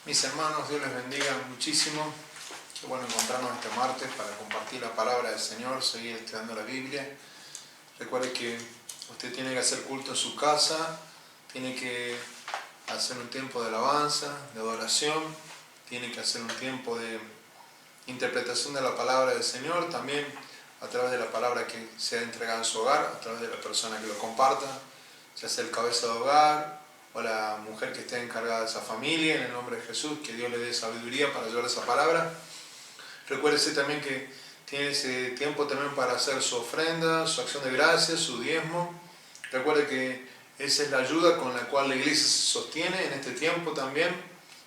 Mis hermanos, Dios les bendiga muchísimo. Qué bueno encontrarnos este martes para compartir la palabra del Señor, seguir estudiando la Biblia. Recuerde que usted tiene que hacer culto en su casa, tiene que hacer un tiempo de alabanza, de adoración, tiene que hacer un tiempo de interpretación de la palabra del Señor, también a través de la palabra que sea entregada en su hogar, a través de la persona que lo comparta, ya sea el cabeza de hogar o la mujer que esté encargada de esa familia, en el nombre de Jesús, que Dios le dé sabiduría para llevar esa palabra. Recuérdese también que tiene ese tiempo también para hacer su ofrenda, su acción de gracias, su diezmo. Recuerde que esa es la ayuda con la cual la iglesia se sostiene en este tiempo también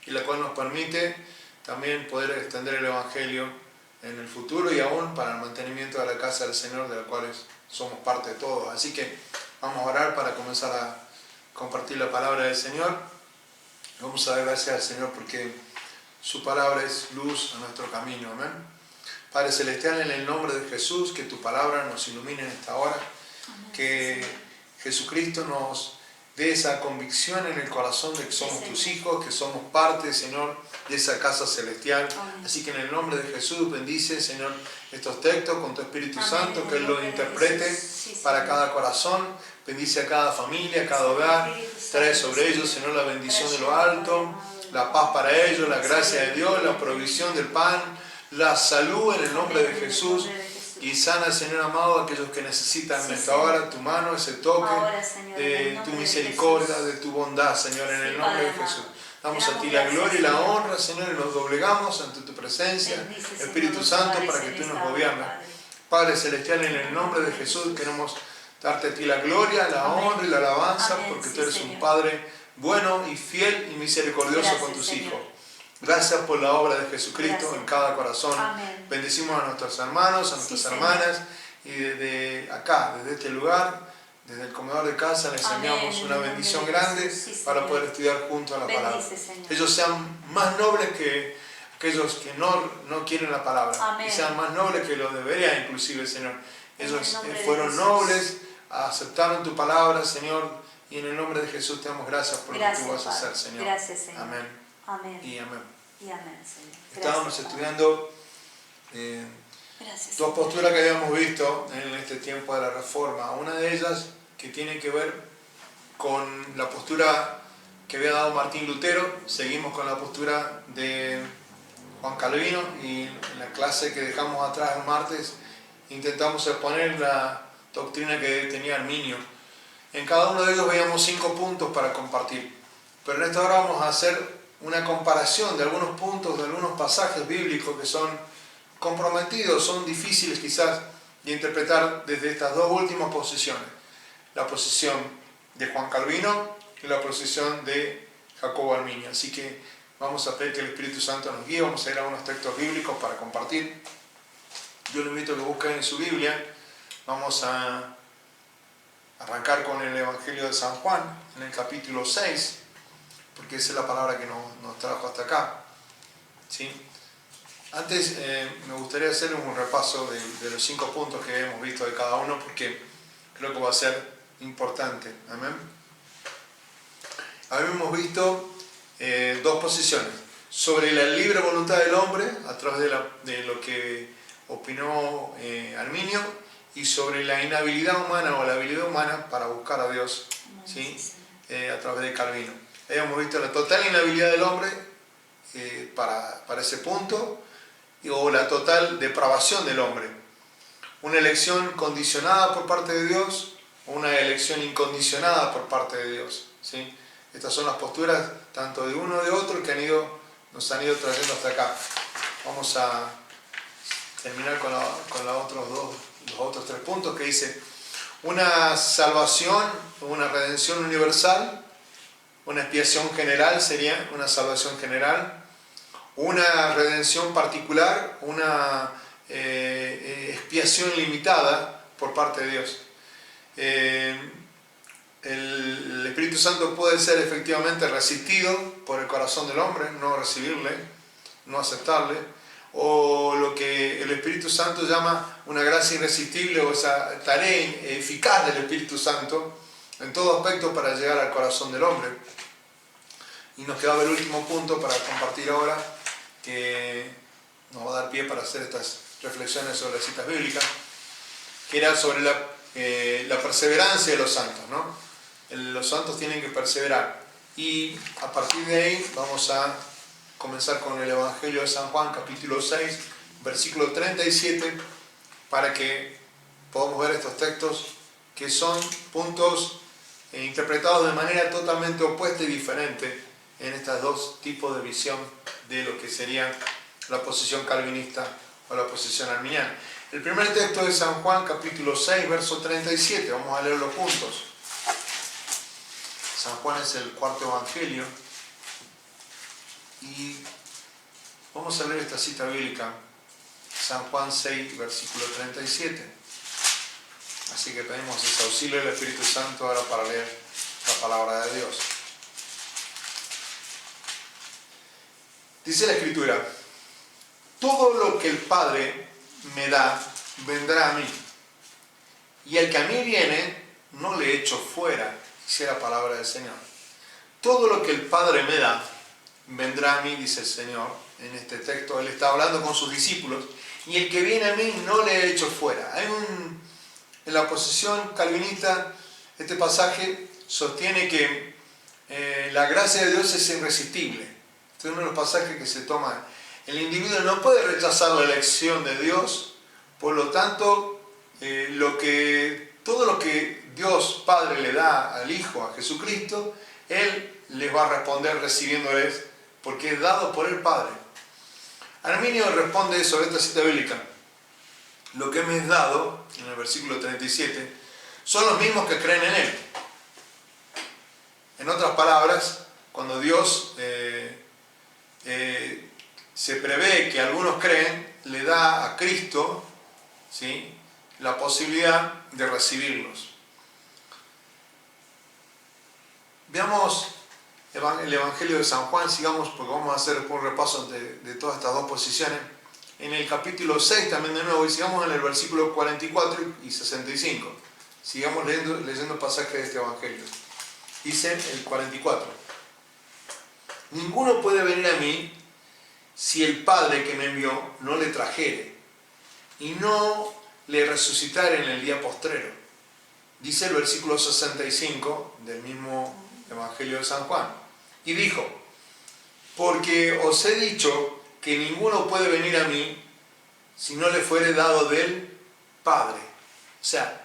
y la cual nos permite también poder extender el Evangelio en el futuro y aún para el mantenimiento de la casa del Señor, de la cual somos parte de todos. Así que vamos a orar para comenzar a compartir la palabra del Señor. Vamos a dar gracias al Señor porque su palabra es luz a nuestro camino. Amén. Padre Celestial, en el nombre de Jesús, que tu palabra nos ilumine en esta hora. Amén. Que Jesucristo nos dé esa convicción en el corazón de que somos tus hijos, que somos parte, Señor, de esa casa celestial. Amén. Así que en el nombre de Jesús bendice, Señor, estos textos con tu Espíritu Amén. Santo, que Él los interprete para cada corazón. Bendice a cada familia, a cada hogar. Trae sobre ellos, Señor, la bendición de lo alto, la paz para ellos, la gracia de Dios, la provisión del pan, la salud en el nombre de Jesús. Y sana, Señor amado, a aquellos que necesitan en esta hora tu mano, ese toque de tu misericordia, de tu bondad, Señor, en el nombre de Jesús. Damos a ti la gloria y la honra, Señor, y nos doblegamos ante tu presencia, Espíritu Santo, para que tú nos gobiernes. Padre Celestial, en el nombre de Jesús queremos darte a ti la gloria, la honra y la alabanza, porque tú eres un Padre bueno y fiel y misericordioso con tus hijos. Gracias por la obra de Jesucristo en cada corazón. Amén. Bendecimos a nuestros hermanos, a nuestras hermanas, y desde acá, desde este lugar, desde el comedor de casa, les enviamos una bendición grande para poder estudiar juntos la palabra. Ellos sean más nobles que aquellos que no quieren la palabra. Amén. Y sean más nobles que los deberían, inclusive, Señor. Ellos fueron nobles, aceptaron tu palabra, Señor, y en el nombre de Jesús te damos gracias por lo que tú vas a hacer, Señor. Gracias, Señor. Amén. Amén. Y amén. Y amén, Señor. Estábamos estudiando dos posturas que habíamos visto en este tiempo de la Reforma. Una de ellas que tiene que ver con la postura que había dado Martín Lutero. Seguimos con la postura de Juan Calvino y en la clase que dejamos atrás el martes intentamos exponer la doctrina que tenía Arminio. En cada uno de ellos veíamos 5 puntos para compartir. Pero en esta hora vamos a hacer una comparación de algunos puntos, de algunos pasajes bíblicos que son comprometidos, son difíciles quizás de interpretar desde estas dos últimas posiciones. La posición de Juan Calvino y la posición de Jacobo Arminio. Así que vamos a pedir que el Espíritu Santo nos guíe, vamos a ir a unos textos bíblicos para compartir. Yo le invito a que busquen en su Biblia. Vamos a arrancar con el Evangelio de San Juan, en el capítulo 6, porque esa es la palabra que nos trajo hasta acá. ¿Sí? Antes me gustaría hacer un repaso de los 5 puntos que hemos visto de cada uno, porque creo que va a ser importante. Amén. Habíamos visto 2 posiciones. Sobre la libre voluntad del hombre, a través de lo que opinó Arminio, y sobre la inhabilidad humana o la habilidad humana para buscar a Dios, ¿sí? A través de Calvino. Habíamos visto la total inhabilidad del hombre para ese punto, o la total depravación del hombre. Una elección condicionada por parte de Dios o una elección incondicionada por parte de Dios, ¿sí? Estas son las posturas tanto de uno y de otro que nos han ido trayendo hasta acá. Vamos a terminar con los otros 3 puntos que dice una salvación, una redención universal, una expiación general sería una salvación general, una redención particular, una expiación limitada por parte de Dios. El Espíritu Santo puede ser efectivamente resistido por el corazón del hombre, no recibirle, no aceptarle, o lo que el Espíritu Santo llama una gracia irresistible, o esa tarea eficaz del Espíritu Santo en todo aspecto para llegar al corazón del hombre. Y nos quedaba el último punto para compartir ahora, que nos va a dar pie para hacer estas reflexiones sobre las citas bíblicas, que era sobre la perseverancia de los santos, ¿no? Los santos tienen que perseverar. Y a partir de ahí vamos a comenzar con el Evangelio de San Juan, capítulo 6, versículo 37, para que podamos ver estos textos que son puntos interpretados de manera totalmente opuesta y diferente en estos dos tipos de visión de lo que sería la posición calvinista o la posición arminiana. El primer texto es San Juan, capítulo 6, verso 37. Vamos a leerlo juntos. San Juan es el cuarto evangelio y vamos a leer esta cita bíblica, San Juan 6, versículo 37. Así que pedimos ese auxilio del Espíritu Santo ahora para leer la palabra de Dios. Dice la Escritura: todo lo que el Padre me da vendrá a mí, y el que a mí viene no le echo fuera. Dice la palabra del Señor. Todo lo que el Padre me da vendrá a mí, dice el Señor. En este texto Él está hablando con sus discípulos, y el que viene a mí no le echo fuera. En la posición calvinista, este pasaje sostiene que la gracia de Dios es irresistible. Este es uno de los pasajes que se toma. El individuo no puede rechazar la elección de Dios, por lo tanto, todo lo que Dios Padre le da al Hijo, a Jesucristo, Él les va a responder recibiéndoles, porque es dado por el Padre. Arminio responde sobre esta cita bíblica: lo que me es dado, en el versículo 37, son los mismos que creen en Él. En otras palabras, cuando Dios se prevé que algunos creen, le da a Cristo, ¿sí?, la posibilidad de recibirlos. Veamos el Evangelio de San Juan, sigamos, porque vamos a hacer un repaso de todas estas dos posiciones. En el capítulo 6 también de nuevo, y sigamos en el versículo 44 y 65. Sigamos leyendo el pasaje de este Evangelio. Dice el 44: ninguno puede venir a mí si el Padre que me envió no le trajere, y no le resucitare en el día postrero. Dice el versículo 65 del mismo Evangelio de San Juan. Y dijo: porque os he dicho que ninguno puede venir a mí si no le fuere dado del Padre. O sea,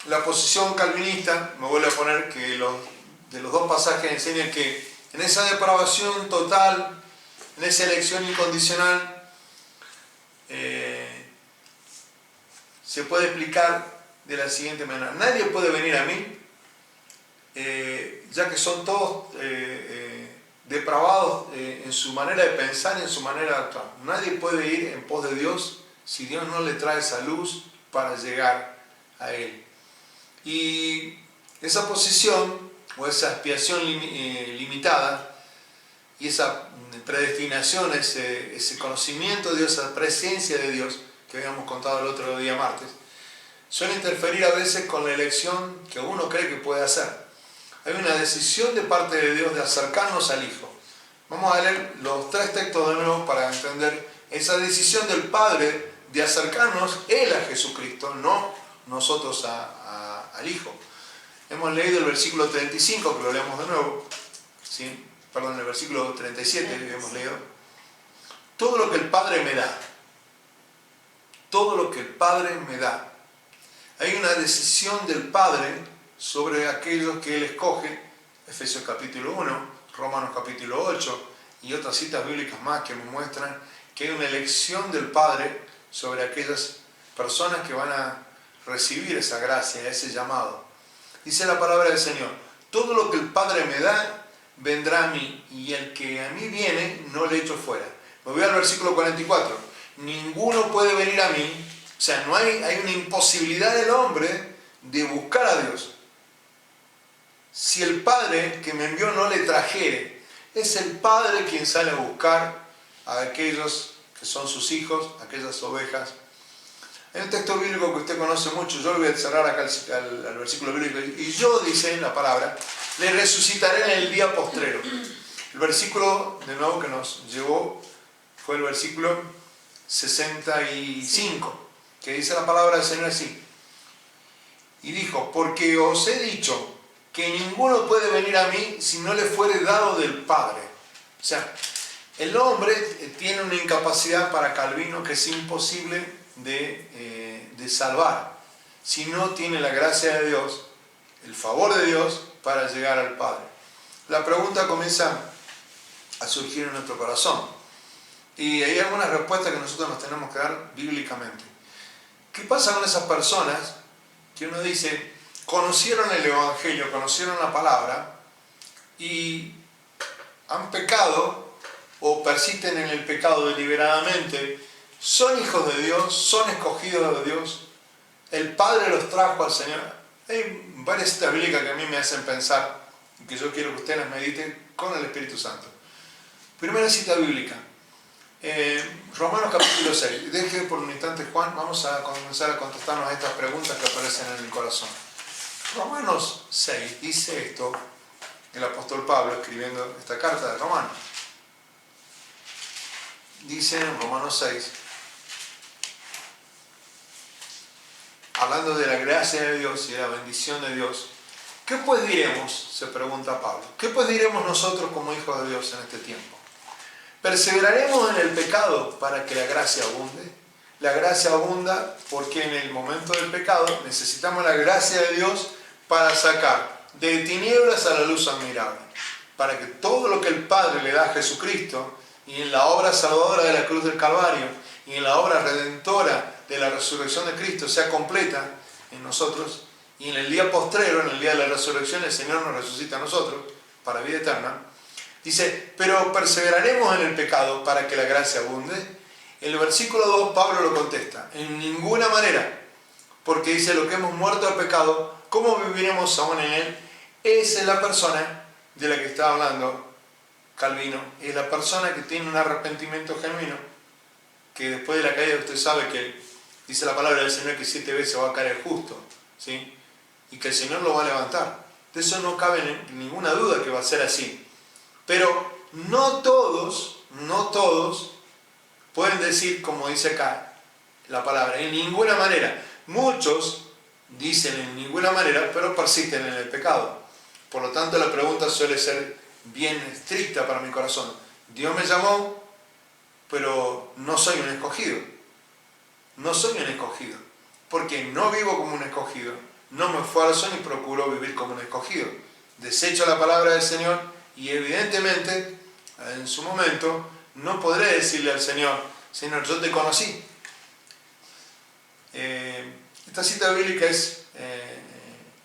la posición calvinista, me vuelve a poner que de los dos pasajes enseñan que en esa depravación total, en esa elección incondicional, se puede explicar de la siguiente manera: nadie puede venir a mí, ya que son todos depravados en su manera de pensar y en su manera de actuar. Nadie puede ir en pos de Dios si Dios no le trae esa luz para llegar a Él. Y esa posición o esa expiación limitada y esa predestinación, ese conocimiento de Dios, esa presencia de Dios que habíamos contado el otro día martes, suele interferir a veces con la elección que uno cree que puede hacer. Hay una decisión de parte de Dios de acercarnos al Hijo. Vamos a leer los tres textos de nuevo para entender esa decisión del Padre de acercarnos Él a Jesucristo, no nosotros al Hijo. Hemos leído el versículo 35, que lo leemos de nuevo. ¿Sí? Perdón, el versículo 37 hemos leído. Todo lo que el Padre me da. Todo lo que el Padre me da. Hay una decisión del Padre sobre aquellos que Él escoge. Efesios capítulo 1, Romanos capítulo 8 y otras citas bíblicas más que me muestran que hay una elección del Padre sobre aquellas personas que van a recibir esa gracia, ese llamado. Dice la palabra del Señor: todo lo que el Padre me da vendrá a mí, y el que a mí viene no le echo fuera. Me voy al versículo 44. Ninguno puede venir a mí, o sea, hay una imposibilidad del hombre de buscar a Dios si el Padre que me envió no le trajere. Es el Padre quien sale a buscar a aquellos que son sus hijos, aquellas ovejas. Hay un texto bíblico que usted conoce mucho, yo lo voy a cerrar acá al versículo bíblico, y yo, dice en la palabra, le resucitaré en el día postrero. El versículo, de nuevo, que nos llevó fue el versículo 65, que dice la palabra del Señor así. Y dijo, porque os he dicho que ninguno puede venir a mí si no le fuere dado del Padre. O sea, el hombre tiene una incapacidad, para Calvino, que es imposible de salvar si no tiene la gracia de Dios, el favor de Dios, para llegar al Padre. La pregunta comienza a surgir en nuestro corazón, y hay algunas respuestas que nosotros nos tenemos que dar bíblicamente. ¿Qué pasa con esas personas que uno dice, conocieron el Evangelio, conocieron la palabra y han pecado o persisten en el pecado deliberadamente? Son hijos de Dios, son escogidos de Dios, el Padre los trajo al Señor. Hay varias citas bíblicas que a mí me hacen pensar, y que yo quiero que ustedes las mediten con el Espíritu Santo. Primera cita bíblica, Romanos capítulo 6. Deje por un instante, Juan, vamos a comenzar a contestarnos a estas preguntas que aparecen en el corazón. Romanos 6 dice esto, el apóstol Pablo escribiendo esta carta de Romanos. Dice en Romanos 6, hablando de la gracia de Dios y de la bendición de Dios, ¿qué pues diremos? Se pregunta Pablo. ¿Qué pues diremos nosotros como hijos de Dios en este tiempo? ¿Perseveraremos en el pecado para que la gracia abunde? La gracia abunda porque en el momento del pecado necesitamos la gracia de Dios para sacar de tinieblas a la luz admirable, para que todo lo que el Padre le da a Jesucristo, y en la obra salvadora de la cruz del Calvario, y en la obra redentora de la resurrección de Cristo, sea completa en nosotros, y en el día postrero, en el día de la resurrección, el Señor nos resucita a nosotros para vida eterna. Dice, pero perseveraremos en el pecado para que la gracia abunde. En el versículo 2 Pablo lo contesta, en ninguna manera, porque dice, lo que hemos muerto al pecado, ¿cómo viviremos aún en él? Esa es la persona de la que está hablando Calvino, es la persona que tiene un arrepentimiento genuino, que después de la caída usted sabe que dice la palabra del Señor que 7 veces va a caer el justo, ¿sí? Y que el Señor lo va a levantar. De eso no cabe ninguna duda que va a ser así. Pero no todos pueden decir, como dice acá la palabra, en ninguna manera. Muchos dicen en ninguna manera, pero persisten en el pecado. Por lo tanto, la pregunta suele ser bien estricta para mi corazón. Dios me llamó, pero no soy un escogido. No soy un escogido. Porque no vivo como un escogido. No me esfuerzo ni procuro vivir como un escogido. Desecho la palabra del Señor y evidentemente, en su momento, no podré decirle al Señor, Señor, yo te conocí. Esta cita bíblica es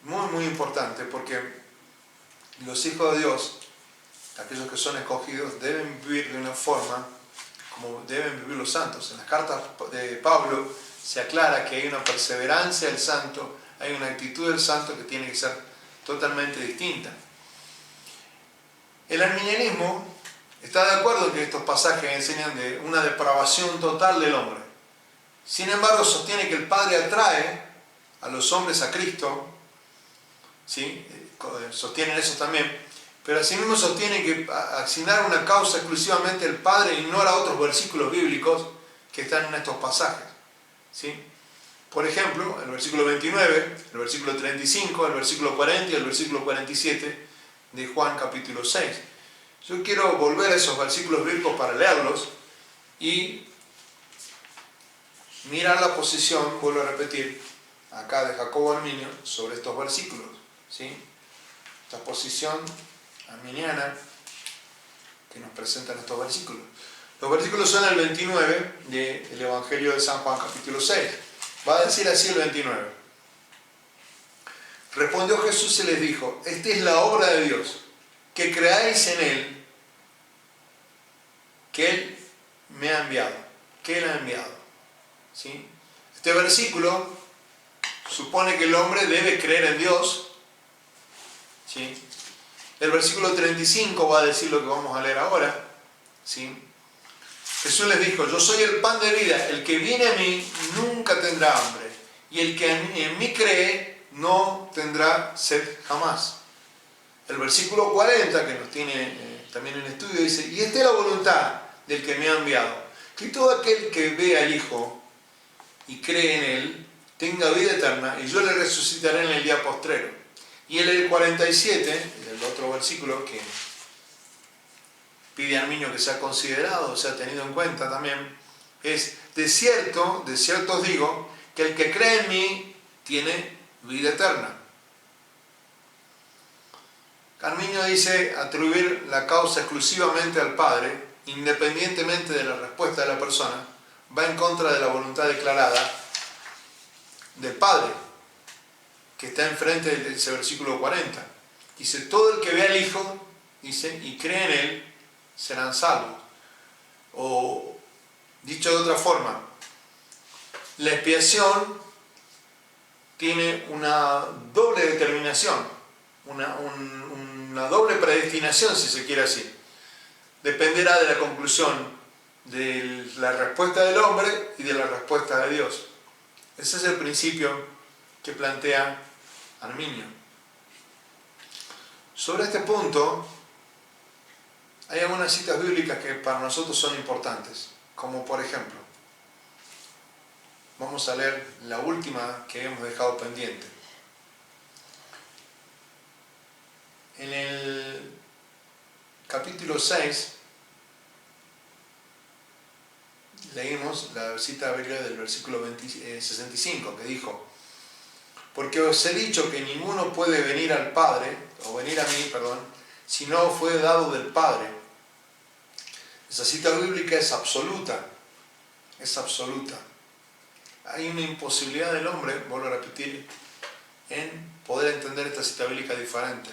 muy importante, porque los hijos de Dios, aquellos que son escogidos, deben vivir de una forma como deben vivir los santos. En las cartas de Pablo se aclara que hay una perseverancia del santo, hay una actitud del santo que tiene que ser totalmente distinta. El arminianismo está de acuerdo en que estos pasajes enseñan de una depravación total del hombre. Sin embargo, sostiene que el Padre atrae a los hombres a Cristo, ¿sí? Sostienen eso también, pero asimismo sostienen que asignar una causa exclusivamente al Padre ignora otros versículos bíblicos que están en estos pasajes, ¿sí? Por ejemplo, el versículo 29, el versículo 35, el versículo 40 y el versículo 47 de Juan capítulo 6. Yo quiero volver a esos versículos bíblicos para leerlos y mirar la posición, vuelvo a repetir, acá de Jacobo Arminio sobre estos versículos, ¿sí? Esta posición arminiana que nos presentan estos versículos. Los versículos son el 29 del Evangelio de San Juan capítulo 6. Va a decir así el 29. Respondió Jesús y les dijo, esta es la obra de Dios, que creáis en Él, que Él me ha enviado, que Él ha enviado. ¿Sí? Este versículo supone que el hombre debe creer en Dios. ¿Sí? El versículo 35 va a decir lo que vamos a leer ahora. ¿Sí? Jesús les dijo, yo soy el pan de vida, el que viene a mí nunca tendrá hambre, y el que en mí cree no tendrá sed jamás. El versículo 40, que nos tiene también en estudio, dice, y esta es la voluntad del que me ha enviado, que todo aquel que ve al Hijo y cree en Él, tenga vida eterna, y yo le resucitaré en el día postrero. Y el 47, el otro versículo que pide al niño que sea considerado, sea tenido en cuenta también, es, de cierto os digo, que el que cree en mí tiene vida eterna. Carmiño dice atribuir la causa exclusivamente al Padre, independientemente de la respuesta de la persona, va en contra de la voluntad declarada del Padre, que está enfrente de ese versículo 40. Dice, todo el que ve al Hijo, dice, y cree en Él, serán salvos. O, dicho de otra forma, la expiación tiene una doble determinación, una doble predestinación, si se quiere así. Dependerá de la conclusión de la respuesta del hombre y de la respuesta de Dios. Ese es el principio que plantea Arminio. Sobre este punto, hay algunas citas bíblicas que para nosotros son importantes, como por ejemplo, vamos a leer la última que hemos dejado pendiente. En el capítulo 6, leímos la cita bíblica del versículo 65, que dijo, porque os he dicho que ninguno puede venir al Padre, o venir a mí, perdón, si no fue dado del Padre. Esa cita bíblica es absoluta, es absoluta. Hay una imposibilidad del hombre, vuelvo a repetir, en poder entender esta cita bíblica diferente.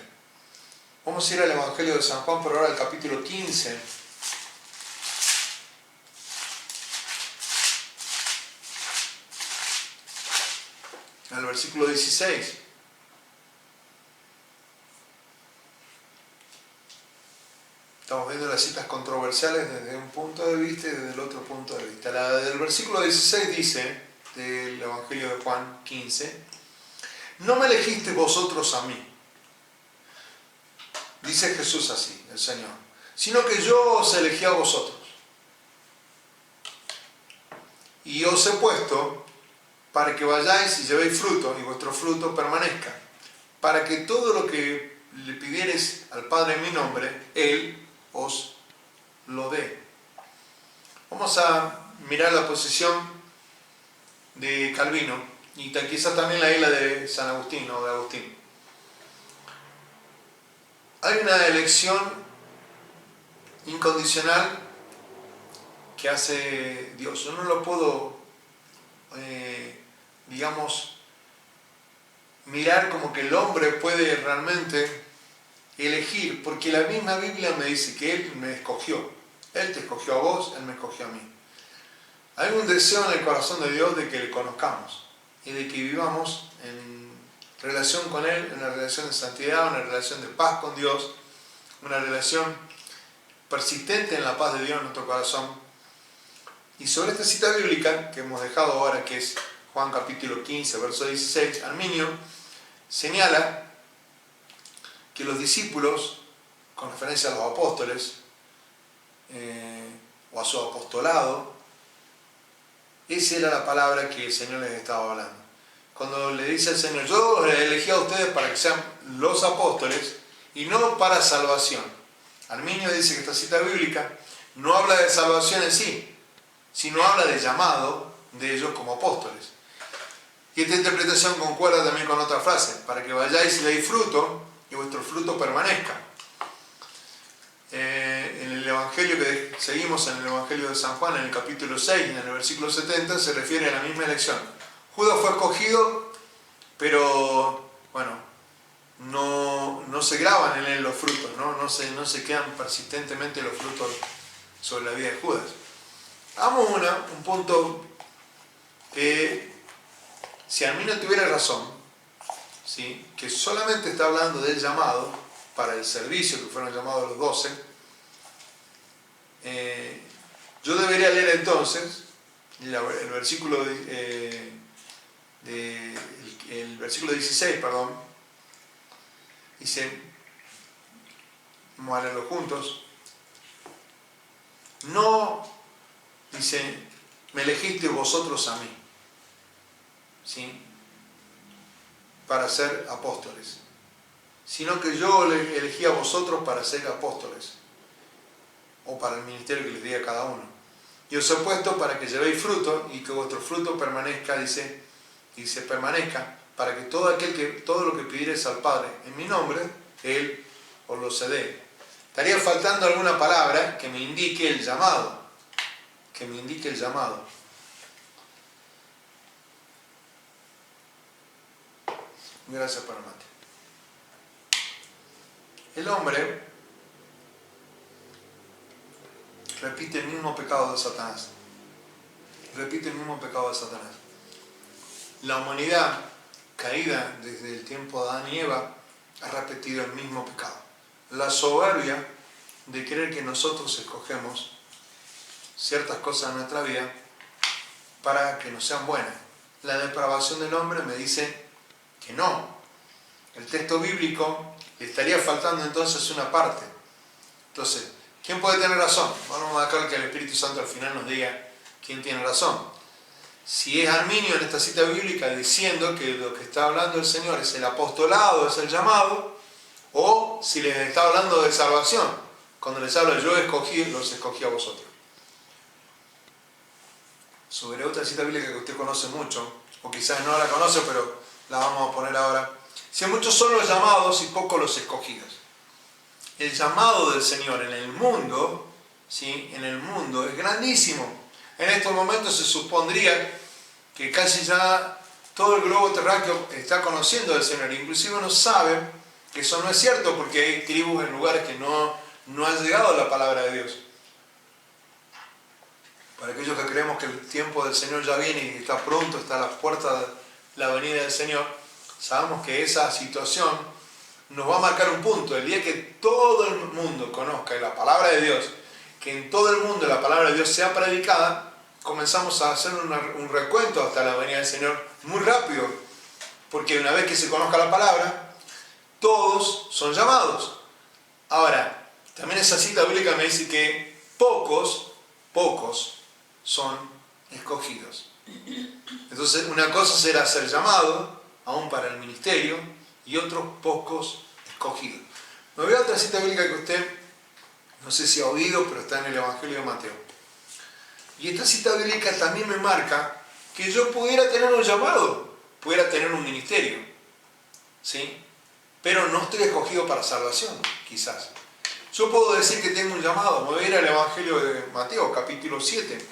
Vamos a ir al Evangelio de San Juan, pero ahora al capítulo 15. Al versículo 16. Estamos viendo las citas controversiales desde un punto de vista y desde el otro punto de vista. La del versículo 16 dice, del Evangelio de Juan 15, no me elegisteis vosotros a mí, dice Jesús así, el Señor, sino que yo os elegí a vosotros. Y os he puesto para que vayáis y llevéis fruto, y vuestro fruto permanezca, para que todo lo que le pidiereis al Padre en mi nombre, Él os lo dé. Vamos a mirar la posición de Calvino, y quizás también la isla de San Agustín, o de Agustín. Hay una elección incondicional que hace Dios. Yo no lo puedo mirar como que el hombre puede realmente elegir, porque la misma Biblia me dice que Él me escogió. Él te escogió a vos, Él me escogió a mí. Hay un deseo en el corazón de Dios de que le conozcamos y de que vivamos en relación con Él, una relación de santidad, una relación de paz con Dios, una relación persistente en la paz de Dios en nuestro corazón. Y sobre esta cita bíblica que hemos dejado ahora, que es Juan capítulo 15, verso 16, Arminio señala que los discípulos, con referencia a los apóstoles, o a su apostolado, esa era la palabra que el Señor les estaba hablando. Cuando le dice el Señor, yo les elegí a ustedes para que sean los apóstoles y no para salvación. Arminio dice que esta cita bíblica no habla de salvación en sí, sino habla de llamado de ellos como apóstoles. Y esta interpretación concuerda también con otra frase, para que vayáis y deis fruto y vuestro fruto permanezca. En el Evangelio que seguimos, en el Evangelio de San Juan, en el capítulo 6, en el versículo 70, se refiere a la misma elección. Judas fue escogido, pero bueno, no se graban en él los frutos, no se quedan persistentemente los frutos sobre la vida de Judas. Hagamos un punto que, si Arminio tuviera razón, ¿sí?, que solamente está hablando del llamado para el servicio, que fueron llamados los 12, Yo debería leer entonces el versículo, el versículo 16, perdón. Dice, vamos a leerlo juntos. No, dice, me elegisteis vosotros a mí, ¿sí?, para ser apóstoles, sino que yo les elegí a vosotros para ser apóstoles, o para el ministerio que les di a cada uno. Y os he puesto para que llevéis fruto y que vuestro fruto permanezca, dice permanezca, para que todo lo que pidiereis al Padre en mi nombre, Él os lo cede. Estaría faltando alguna palabra que me indique el llamado. Gracias, Padre Mate. El hombre repite el mismo pecado de Satanás. La humanidad caída desde el tiempo de Adán y Eva ha repetido el mismo pecado. La soberbia de creer que nosotros escogemos ciertas cosas en nuestra vida para que nos sean buenas. La depravación del hombre me dice que no. El texto bíblico le estaría faltando entonces una parte. Entonces, ¿quién puede tener razón? Vamos a dejar que el Espíritu Santo al final nos diga quién tiene razón. Si es Arminio en esta cita bíblica diciendo que lo que está hablando el Señor es el apostolado, es el llamado, o si les está hablando de salvación, cuando les habla yo los escogí a vosotros. Sobre otra cita bíblica que usted conoce mucho, o quizás no la conoce, pero la vamos a poner ahora. Si muchos son los llamados y pocos los escogidos. El llamado del Señor en el mundo, ¿sí?, en el mundo es grandísimo. En estos momentos se supondría que casi ya todo el globo terráqueo está conociendo del Señor. Inclusive uno sabe que eso no es cierto porque hay tribus en lugares que no ha llegado la palabra de Dios. Para aquellos que creemos que el tiempo del Señor ya viene y está pronto, está a la puerta de la venida del Señor, sabemos que esa situación nos va a marcar un punto. El día que todo el mundo conozca la palabra de Dios, que en todo el mundo la palabra de Dios sea predicada, comenzamos a hacer un recuento hasta la venida del Señor muy rápido, porque una vez que se conozca la palabra, todos son llamados. Ahora, también esa cita bíblica me dice que pocos son escogidos. Entonces, una cosa será ser llamado, aún para el ministerio, y otros pocos escogidos. Me voy a otra cita bíblica que usted, no sé si ha oído, pero está en el Evangelio de Mateo. Y esta cita bíblica también me marca que yo pudiera tener un llamado, pudiera tener un ministerio, ¿sí?, pero no estoy escogido para salvación, quizás. Yo puedo decir que tengo un llamado. Me voy a ir al Evangelio de Mateo, capítulo 7.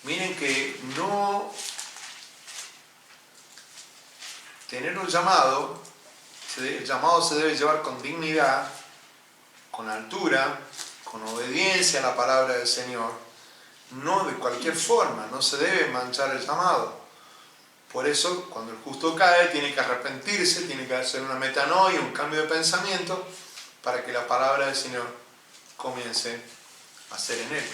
Miren que no tener un llamado, el llamado se debe llevar con dignidad, con altura, con obediencia a la palabra del Señor, no de cualquier forma, no se debe manchar el llamado. Por eso, cuando el justo cae, tiene que arrepentirse, tiene que hacer una metanoia, un cambio de pensamiento, para que la palabra del Señor comience a ser en él.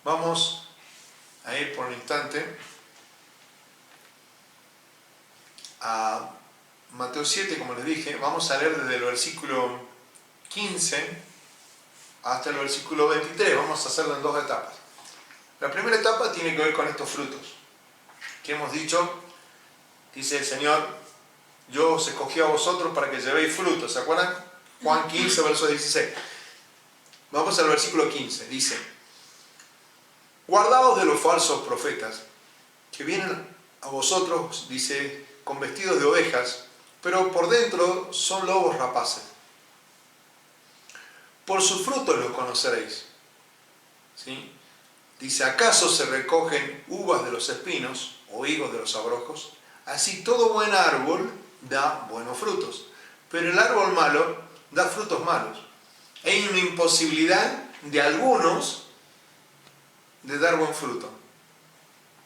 Vamos a ir por un instante a Mateo 7, como les dije. Vamos a leer desde el versículo 15 hasta el versículo 23. Vamos a hacerlo en dos etapas. La primera etapa tiene que ver con estos frutos que hemos dicho. Dice el Señor: yo os escogí a vosotros para que llevéis frutos. ¿Se acuerdan? Juan 15, verso 16. Vamos al versículo 15. Dice: guardaos de los falsos profetas, que vienen a vosotros, dice, con vestidos de ovejas, pero por dentro son lobos rapaces. Por sus frutos los conoceréis. ¿Sí? Dice: ¿acaso se recogen uvas de los espinos o higos de los abrojos? Así todo buen árbol da buenos frutos, pero el árbol malo da frutos malos. Hay una imposibilidad de algunos de dar buen fruto.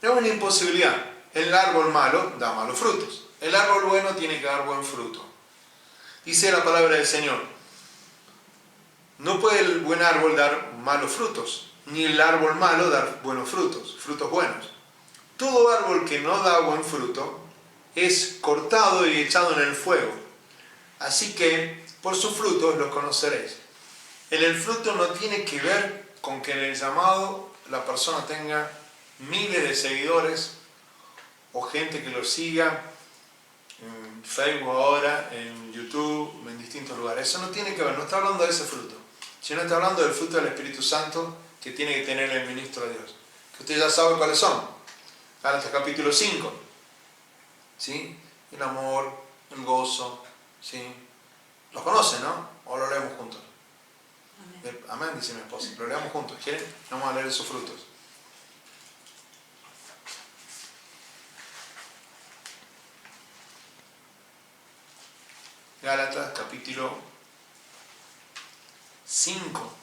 Es una imposibilidad. El árbol malo da malos frutos. El árbol bueno tiene que dar buen fruto. Dice la palabra del Señor, no puede el buen árbol dar malos frutos, ni el árbol malo dar buenos frutos, frutos buenos. Todo árbol que no da buen fruto es cortado y echado en el fuego. Así que por sus frutos los conoceréis. El fruto no tiene que ver con que en el llamado la persona tenga miles de seguidores o gente que lo siga en Facebook ahora, en YouTube, en distintos lugares. Eso no tiene que ver, no está hablando de ese fruto, sino está hablando del fruto del Espíritu Santo que tiene que tener el ministro de Dios. Que ustedes ya saben cuáles son. Gálatas capítulo 5. ¿Sí? El amor, el gozo. ¿Sí? ¿Los conocen, no? ¿O lo leemos juntos? Amén, dice mi esposa. Lo leamos juntos. ¿Quieren? Vamos a leer esos frutos. Gálatas capítulo 5.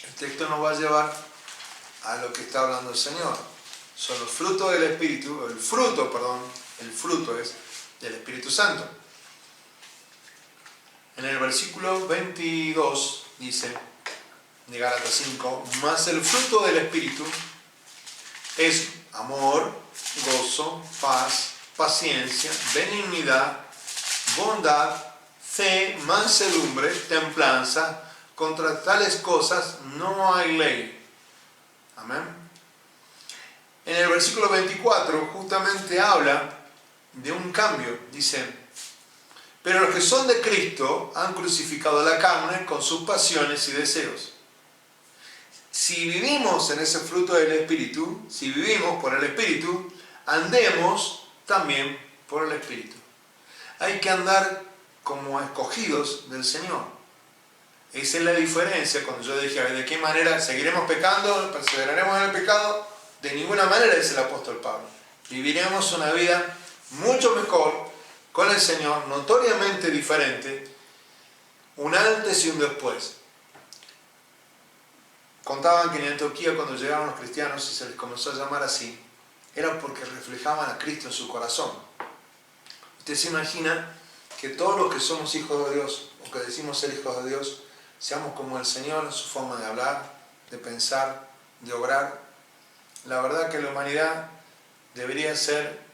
El texto nos va a llevar a lo que está hablando el Señor. Son los frutos del Espíritu, el fruto es del Espíritu Santo. En el versículo 22 dice, de Gálatas 5, mas el fruto del Espíritu es amor, gozo, paz, paciencia, benignidad, bondad, fe, mansedumbre, templanza. Contra tales cosas no hay ley. Amén. En el versículo 24 justamente habla de un cambio. Dice, pero los que son de Cristo han crucificado la carne con sus pasiones y deseos. Si vivimos en ese fruto del Espíritu, si vivimos por el Espíritu, andemos también por el Espíritu. Hay que andar como escogidos del Señor. Esa es la diferencia. Cuando yo dije, ¿de qué manera seguiremos pecando? ¿Perseveraremos en el pecado? De ninguna manera, dice el apóstol Pablo. Viviremos una vida mucho mejor con el Señor, notoriamente diferente, un antes y un después. Contaban que en Antioquía, cuando llegaron los cristianos y se les comenzó a llamar así, era porque reflejaban a Cristo en su corazón. Usted se imagina que todos los que somos hijos de Dios, o que decimos ser hijos de Dios, seamos como el Señor en su forma de hablar, de pensar, de obrar. La verdad que la humanidad debería ser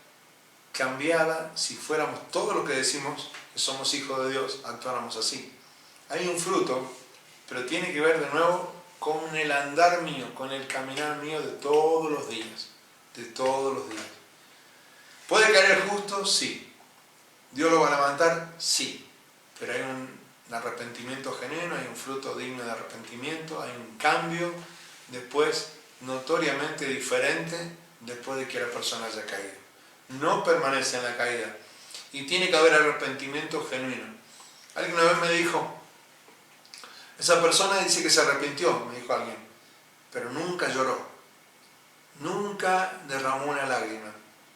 cambiada si fuéramos todos los que decimos que somos hijos de Dios, actuáramos así. Hay un fruto, pero tiene que ver de nuevo con el andar mío, con el caminar mío de todos los días. De todos los días. ¿Puede caer el justo? Sí. ¿Dios lo va a levantar? Sí. Pero hay un arrepentimiento genuino, hay un fruto digno de arrepentimiento, hay un cambio después notoriamente diferente después de que la persona haya caído. No permanece en la caída y tiene que haber arrepentimiento genuino. Alguien una vez me dijo, esa persona dice que se arrepintió, me dijo alguien, pero nunca lloró, nunca derramó una lágrima.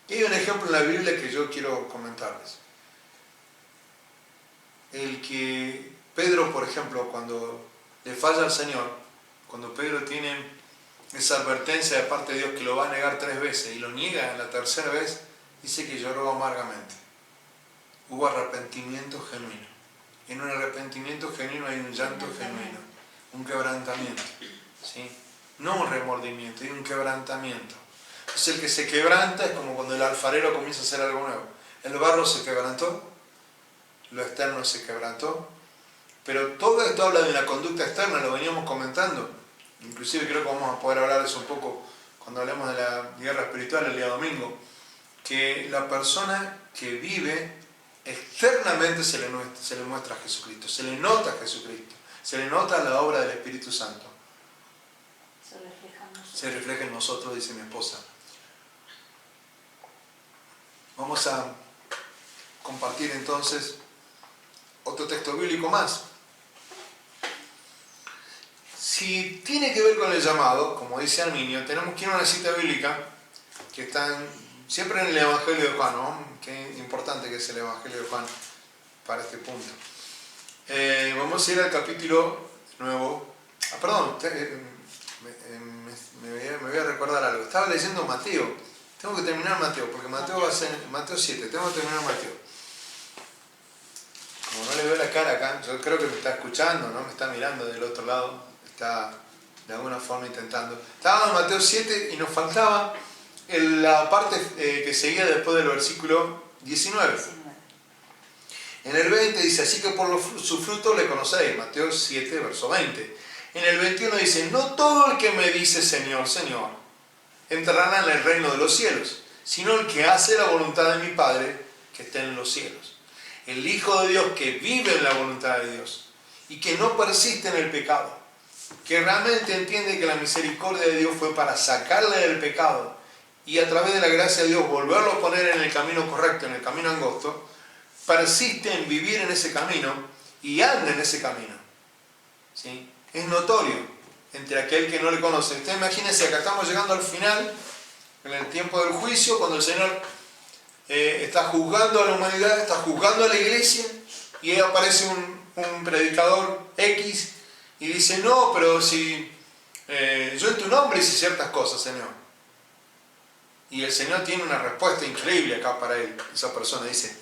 Y hay un ejemplo en la Biblia que yo quiero comentarles. El que Pedro, por ejemplo, cuando le falla al Señor, cuando Pedro tiene esa advertencia de parte de Dios que lo va a negar 3 veces y lo niega en la tercera vez, dice que lloró amargamente. Hubo arrepentimiento genuino. En un arrepentimiento genuino hay un llanto genuino, un quebrantamiento, ¿sí? No un remordimiento, hay un quebrantamiento. Entonces el que se quebranta es como cuando el alfarero comienza a hacer algo nuevo. El barro se quebrantó, lo externo se quebrantó, pero todo esto habla de una conducta externa, lo veníamos comentando. Inclusive creo que vamos a poder hablar de eso un poco cuando hablemos de la guerra espiritual el día domingo, que la persona que vive externamente se le muestra a Jesucristo, se le nota a Jesucristo, se le nota la obra del Espíritu Santo. Se refleja en nosotros, dice mi esposa. Vamos a compartir entonces otro texto bíblico más. Si tiene que ver con el llamado, como dice Arminio, tenemos que ir a una cita bíblica que está siempre en el Evangelio de Juan, ¿no? Qué importante que es el Evangelio de Juan para este punto. Vamos a ir al capítulo nuevo. Me voy a recordar algo. Estaba leyendo Mateo. Tengo que terminar Mateo, porque Mateo va a ser Mateo 7, tengo que terminar Mateo. Como no le veo la cara acá, yo creo que me está escuchando, ¿no? Me está mirando del otro lado, está de alguna forma intentando. Estábamos en Mateo 7 y nos faltaba la parte que seguía después del versículo 19. En el 20 dice, así que por su fruto le conocéis, Mateo 7, verso 20. En el 21 dice, no todo el que me dice Señor, Señor, entrará en el reino de los cielos, sino el que hace la voluntad de mi Padre que está en los cielos. El Hijo de Dios que vive en la voluntad de Dios y que no persiste en el pecado, que realmente entiende que la misericordia de Dios fue para sacarle del pecado y a través de la gracia de Dios volverlo a poner en el camino correcto, en el camino angosto, persiste en vivir en ese camino y anda en ese camino. ¿Sí? Es notorio entre aquel que no le conoce. Usted imagínense, acá estamos llegando al final, en el tiempo del juicio, cuando el Señor está juzgando a la humanidad, está juzgando a la iglesia, y ahí aparece un predicador X y dice, no, pero si yo en tu nombre hice ciertas cosas, Señor. Y el Señor tiene una respuesta increíble acá para él. Esa persona dice,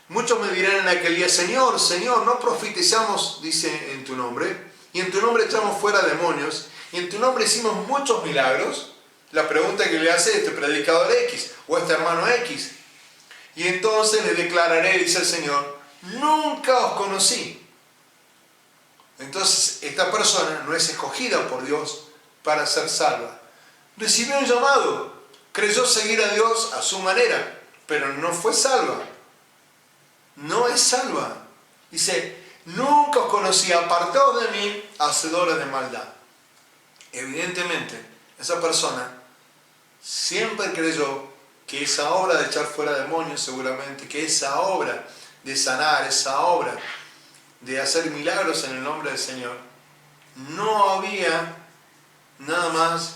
muchos me dirán en aquel día, Señor, Señor, ¿no profetizamos, dice, en tu nombre? Y en tu nombre echamos fuera demonios, y en tu nombre hicimos muchos milagros. La pregunta que le hace este predicador X, o este hermano X. Y entonces le declararé, dice el Señor, nunca os conocí. Entonces, esta persona no es escogida por Dios para ser salva. Recibió un llamado, creyó seguir a Dios a su manera, pero no fue salva. No es salva. Dice, nunca os conocí, apartados de mí, hacedores de maldad. Evidentemente, esa persona siempre creyó que esa obra de echar fuera demonios, seguramente, que esa obra de sanar, esa obra de hacer milagros en el nombre del Señor, no había nada más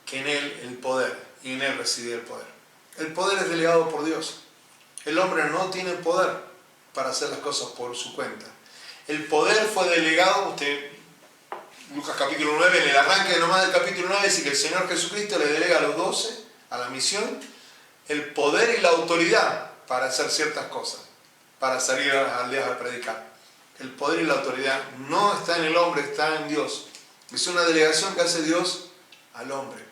que en Él el poder, y en Él residía el poder. El poder es delegado por Dios. El hombre no tiene poder para hacer las cosas por su cuenta. El poder fue delegado, Lucas capítulo 9, en el arranque nomás del capítulo 9, dice que el Señor Jesucristo le delega a los 12, a la misión, el poder y la autoridad para hacer ciertas cosas, para salir a las aldeas a predicar. El poder y la autoridad no está en el hombre, está en Dios. Es una delegación que hace Dios al hombre.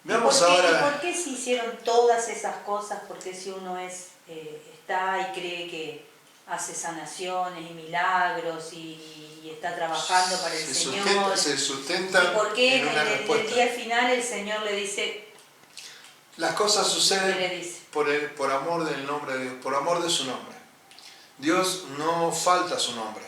Veamos ahora. ¿Por qué se hicieron todas esas cosas? Porque si uno está y cree que hace sanaciones y milagros y está trabajando para el Señor. Se sustenta ¿Y por qué en una en respuesta? el día final el Señor le dice? Las cosas suceden ¿Qué le dice? por amor del nombre de Dios, por amor de su nombre. Dios no falta a su nombre.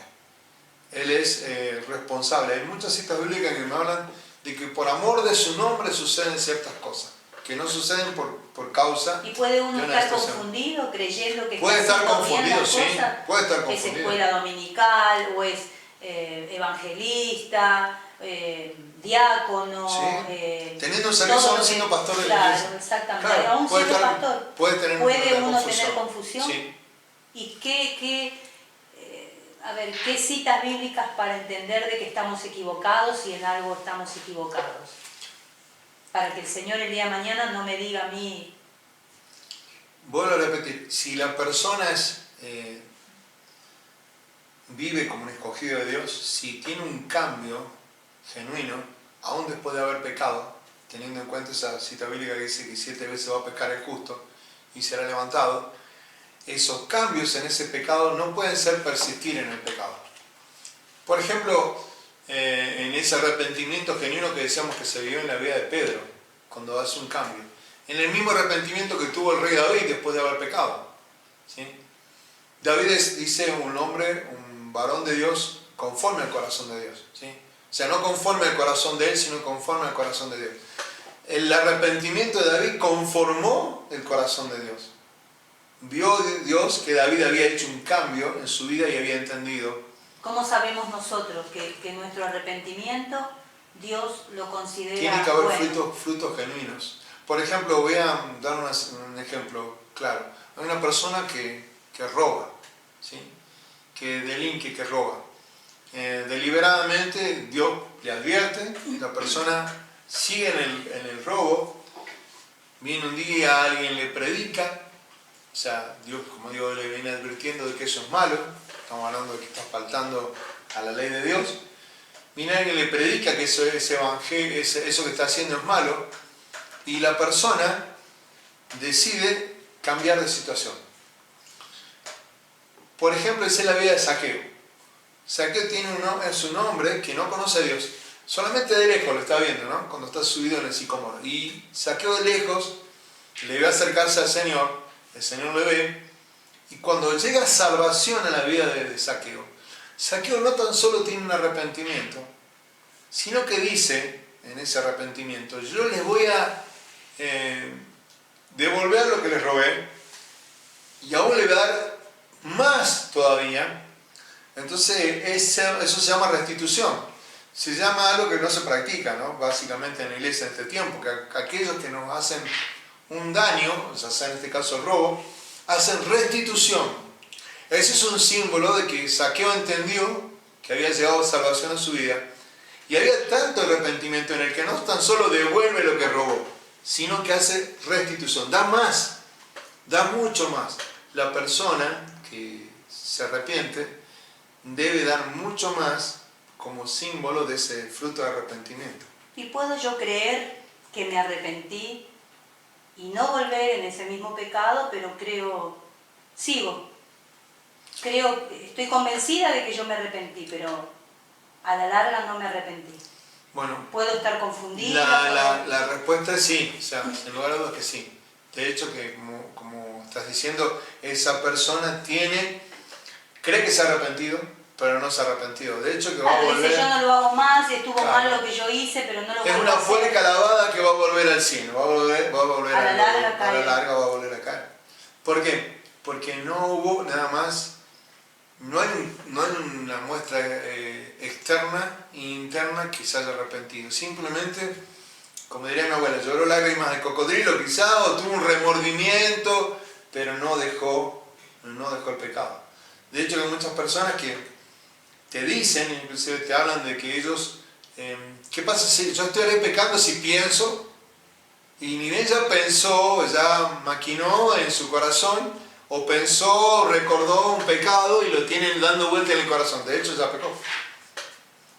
Él es responsable. Hay muchas citas bíblicas que me hablan de que por amor de su nombre suceden ciertas cosas, que no suceden por causa. ¿Y puede uno de una estar situación confundido creyendo que puede está estar haciendo bien confundido, las sí, cosas? puede estar Es confundido. escuela dominical o es evangelista, diácono, sí. Teniendo un servicio aún siendo pastor de la iglesia. Claro, exactamente. Claro, aún puede siendo estar- pastor, puede uno tener confusión. Sí. ¿Y qué citas bíblicas para entender de que estamos equivocados y en algo estamos equivocados? Para que el Señor el día de mañana no me diga a mí. Vuelvo a repetir, si la persona vive como un escogido de Dios, si tiene un cambio genuino, aún después de haber pecado, teniendo en cuenta esa cita bíblica que dice que 7 veces va a pecar el justo y será levantado, esos cambios en ese pecado no pueden ser persistir en el pecado. Por ejemplo, en ese arrepentimiento genuino que decíamos que se vivió en la vida de Pedro, cuando hace un cambio. En el mismo arrepentimiento que tuvo el rey David después de haber pecado. ¿Sí? David dice un varón de Dios conforme al corazón de Dios. ¿Sí? O sea, no conforme al corazón de él, sino conforme al corazón de Dios. El arrepentimiento de David conformó el corazón de Dios. Vio Dios que David había hecho un cambio en su vida y había entendido. ¿Cómo sabemos nosotros que nuestro arrepentimiento Dios lo considera Tiene que haber bueno? frutos genuinos. Por ejemplo, voy a dar un ejemplo claro. Hay una persona que roba, ¿sí? Que delinque, que roba. Deliberadamente Dios le advierte, la persona sigue en el robo, viene un día, alguien le predica, o sea, Dios, como digo, le viene advirtiendo de que eso es malo, estamos hablando de que está faltando a la ley de Dios, viene alguien le predica que eso que está haciendo es malo, y la persona decide cambiar de situación. Por ejemplo, esa es la vida de Zaqueo. Zaqueo es un hombre que no conoce a Dios. Solamente de lejos lo está viendo, ¿no? Cuando está subido en el sicómoro. Y Zaqueo de lejos le ve acercarse al Señor, el Señor le ve, y cuando llega salvación a la vida de Zaqueo, Zaqueo no tan solo tiene un arrepentimiento, sino que dice en ese arrepentimiento, yo les voy a devolver lo que les robé, y aún le voy a dar más todavía. Entonces eso se llama restitución. Se llama algo que no se practica, ¿no? Básicamente en la iglesia en este tiempo, que aquellos que nos hacen un daño, o sea, en este caso el robo, hacen restitución. Ese es un símbolo de que Zaqueo entendió que había llegado salvación a su vida, y había tanto arrepentimiento en el que no tan solo devuelve lo que robó, sino que hace restitución, da más, da mucho más. La persona que se arrepiente debe dar mucho más como símbolo de ese fruto de arrepentimiento. ¿Y puedo yo creer que me arrepentí y no volver en ese mismo pecado, pero estoy convencida de que yo me arrepentí, pero a la larga no me arrepentí? Bueno, ¿puedo estar confundida? La respuesta es sí, o sea, sin lugar a dudas que sí. De hecho, que como estás diciendo, esa persona cree que se ha arrepentido, pero no se ha arrepentido. De hecho, que va a volver... Dice, yo no lo hago más, estuvo mal lo que yo hice, pero no lo voy a hacer. Es una puerca lavada que va a volver al cielo, va a volver a la larga va a volver a caer. ¿Por qué? Porque no hubo nada más, no hay una muestra externa e interna que se haya arrepentido. Simplemente, como diría mi abuela, lloró lágrimas de cocodrilo quizá, o tuvo un remordimiento, pero no dejó el pecado. De hecho, hay muchas personas que te dicen, inclusive te hablan de que ellos, ¿qué pasa si yo estaré pecando si pienso? Y ni bien ya pensó, ya maquinó en su corazón, o pensó, recordó un pecado y lo tienen dando vuelta en el corazón. De hecho, ya pecó.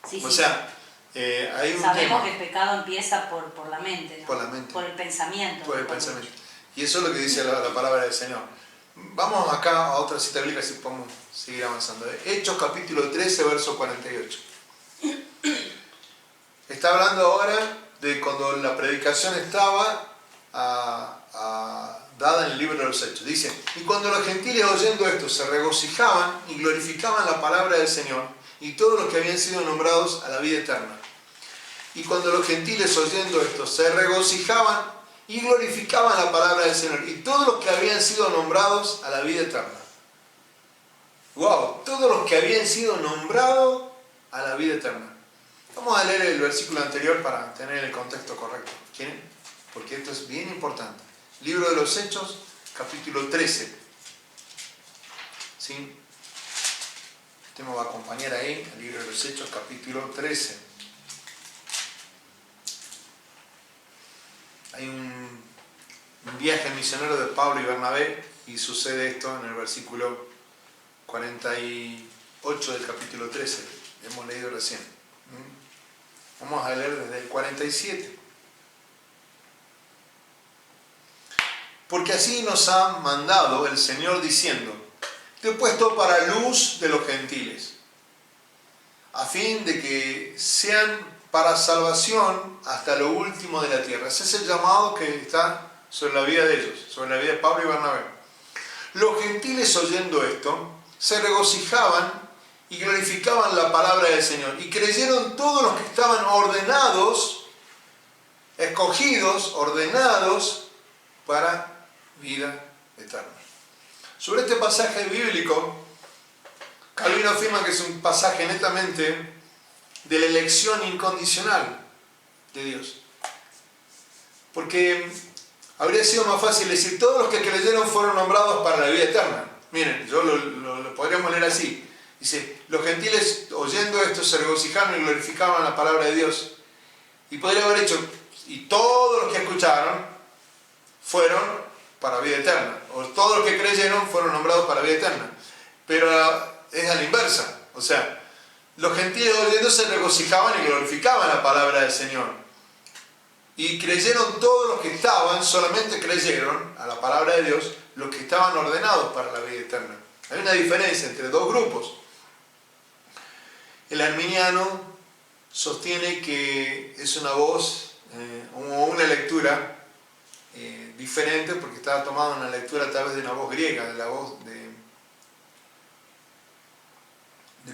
Sí, o sea, hay un sabemos tema. que el pecado empieza por la mente, ¿no? Por la mente. Por el pensamiento. Por el pensamiento. Y eso es lo que dice la palabra del Señor. Vamos acá a otra cita bíblica si podemos seguir avanzando. Hechos capítulo 13, verso 48. Está hablando ahora de cuando la predicación estaba dada en el libro de los Hechos. Dice, y cuando los gentiles oyendo esto se regocijaban y glorificaban la palabra del Señor y todos los que habían sido nombrados a la vida eterna. Y cuando los gentiles oyendo esto se regocijaban y glorificaban la palabra del Señor y todos los que habían sido nombrados a la vida eterna. ¡Wow! Todos los que habían sido nombrados a la vida eterna. Vamos a leer el versículo anterior para tener el contexto correcto. ¿Quieren? Porque esto es bien importante. Libro de los Hechos, capítulo 13. ¿Sí? Usted me va a acompañar ahí, el libro de los Hechos, capítulo 13. Hay un viaje misionero de Pablo y Bernabé y sucede esto en el versículo 48 del capítulo 13. Hemos leído recién. Vamos a leer desde el 47. Porque así nos ha mandado el Señor diciendo, te he puesto para luz de los gentiles, a fin de que sean para salvación hasta lo último de la tierra. Ese es el llamado que está sobre la vida de ellos, sobre la vida de Pablo y Bernabé. Los gentiles oyendo esto, se regocijaban y glorificaban la palabra del Señor. Y creyeron todos los que estaban ordenados, escogidos, ordenados para vida eterna. Sobre este pasaje bíblico, Calvino afirma que es un pasaje netamente de la elección incondicional de Dios. Porque habría sido más fácil decir, todos los que creyeron fueron nombrados para la vida eterna. Miren, yo lo podríamos leer así. Dice, los gentiles oyendo esto se regocijaron y glorificaban la palabra de Dios. Y podría haber hecho, y todos los que escucharon fueron para vida eterna, o todos los que creyeron fueron nombrados para vida eterna. Pero es a la inversa, o sea, los gentiles oyendo se regocijaban y glorificaban la palabra del Señor. Y creyeron todos los que estaban, solamente creyeron a la palabra de Dios, los que estaban ordenados para la vida eterna. Hay una diferencia entre dos grupos. El arminiano sostiene que es una voz o una lectura diferente, porque estaba tomada una lectura a través de una voz griega, de la voz de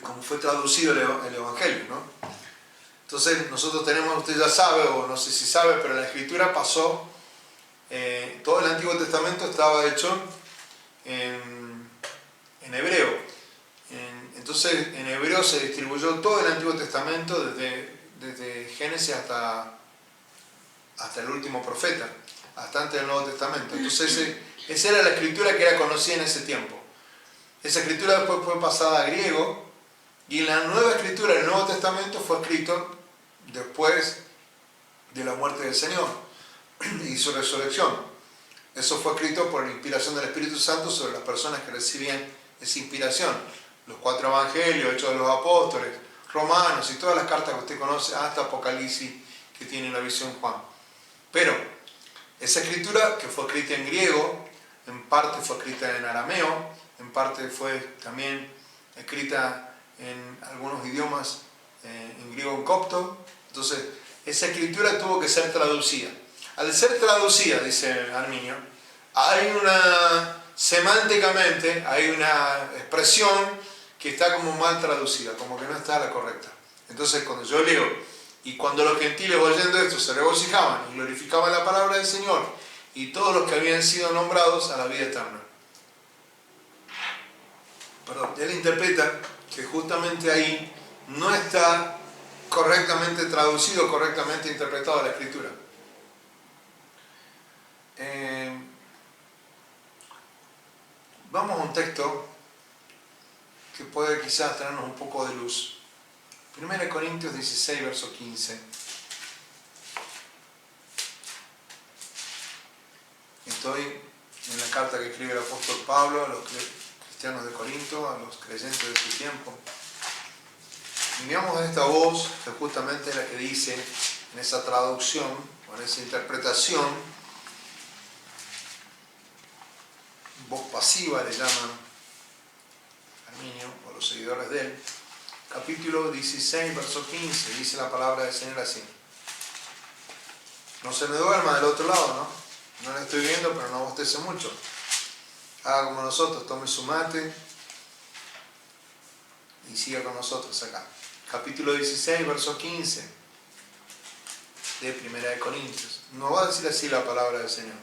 cómo fue traducido el Evangelio, ¿no? Entonces nosotros tenemos, usted ya sabe, o no sé si sabe, pero la Escritura pasó, todo el Antiguo Testamento estaba hecho en hebreo. Entonces en hebreo se distribuyó todo el Antiguo Testamento desde Génesis hasta el último profeta, hasta antes del Nuevo Testamento. Entonces esa era la escritura que era conocida en ese tiempo. Esa escritura después fue pasada a griego, y la nueva escritura del Nuevo Testamento fue escrito después de la muerte del Señor y su resurrección. Eso fue escrito por la inspiración del Espíritu Santo sobre las personas que recibían esa inspiración. Los 4 evangelios, Hechos de los Apóstoles, Romanos y todas las cartas que usted conoce, hasta Apocalipsis, que tiene la visión Juan. Pero esa escritura, que fue escrita en griego, en parte fue escrita en arameo, en parte fue también escrita en algunos idiomas, en griego, en copto. Entonces esa escritura tuvo que ser traducida. Al ser traducida, dice Arminio, hay semánticamente hay una expresión que está como mal traducida, como que no está la correcta. Entonces cuando yo leo, y cuando los gentiles oyendo esto se regocijaban y glorificaban la palabra del Señor, y todos los que habían sido nombrados a la vida eterna. Perdón, él interpreta que justamente ahí no está correctamente traducido, correctamente interpretado la Escritura. Vamos a un texto que puede quizás traernos un poco de luz. 1 Corintios 16, verso 15. Estoy en la carta que escribe el apóstol Pablo a los cristianos de Corinto, a los creyentes de su tiempo. Y veamos esta voz, que justamente es la que dice en esa traducción, o en esa interpretación, voz pasiva le llaman Arminio, o los seguidores de él. Capítulo 16, verso 15, dice la palabra del Señor así. No se me duerma del otro lado, ¿no? No la estoy viendo, pero no bostece mucho. Haga como nosotros, tome su mate y siga con nosotros acá. Capítulo 16, verso 15 de 1 Corintios. Nos va a decir así la palabra del Señor.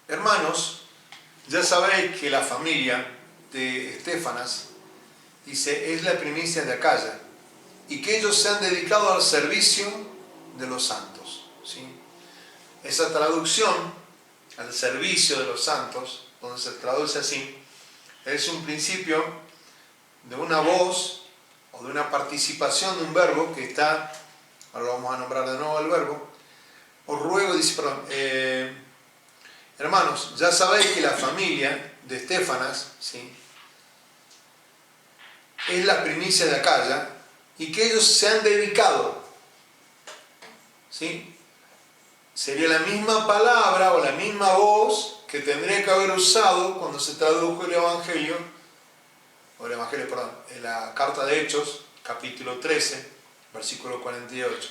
Hermanos, ya sabéis que la familia de Estéfanas, dice, es la primicia de Acaya, y que ellos se han dedicado al servicio de los santos. ¿Sí? Esa traducción, al servicio de los santos, donde se traduce así, es un principio de una voz o de una participación de un verbo que está, ahora vamos a nombrar de nuevo el verbo, os ruego, dice, perdón, hermanos, ya sabéis que la familia de Estéfanas, ¿sí?, es la primicia de Acaya, y que ellos se han dedicado, ¿sí? Sería la misma palabra o la misma voz que tendría que haber usado cuando se tradujo el Evangelio, en la carta de Hechos, capítulo 13, versículo 48.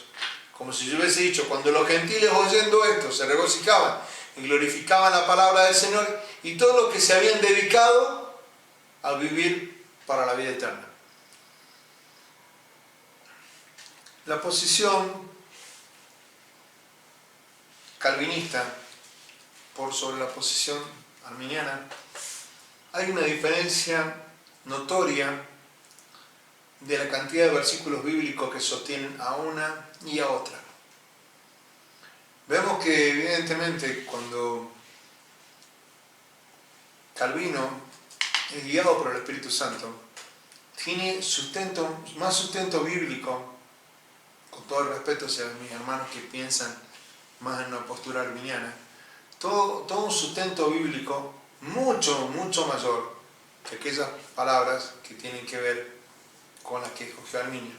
Como si yo hubiese dicho, cuando los gentiles oyendo esto se regocijaban y glorificaban la palabra del Señor, y todos los que se habían dedicado a vivir para la vida eterna. La posición calvinista por sobre la posición arminiana, hay una diferencia notoria de la cantidad de versículos bíblicos que sostienen a una y a otra. Vemos que evidentemente cuando Calvino es guiado por el Espíritu Santo, tiene sustento, más sustento bíblico, con todo el respeto hacia mis hermanos que piensan más en una postura arminiana, todo un sustento bíblico mucho mayor que aquellas palabras que tienen que ver con las que escogió Arminio.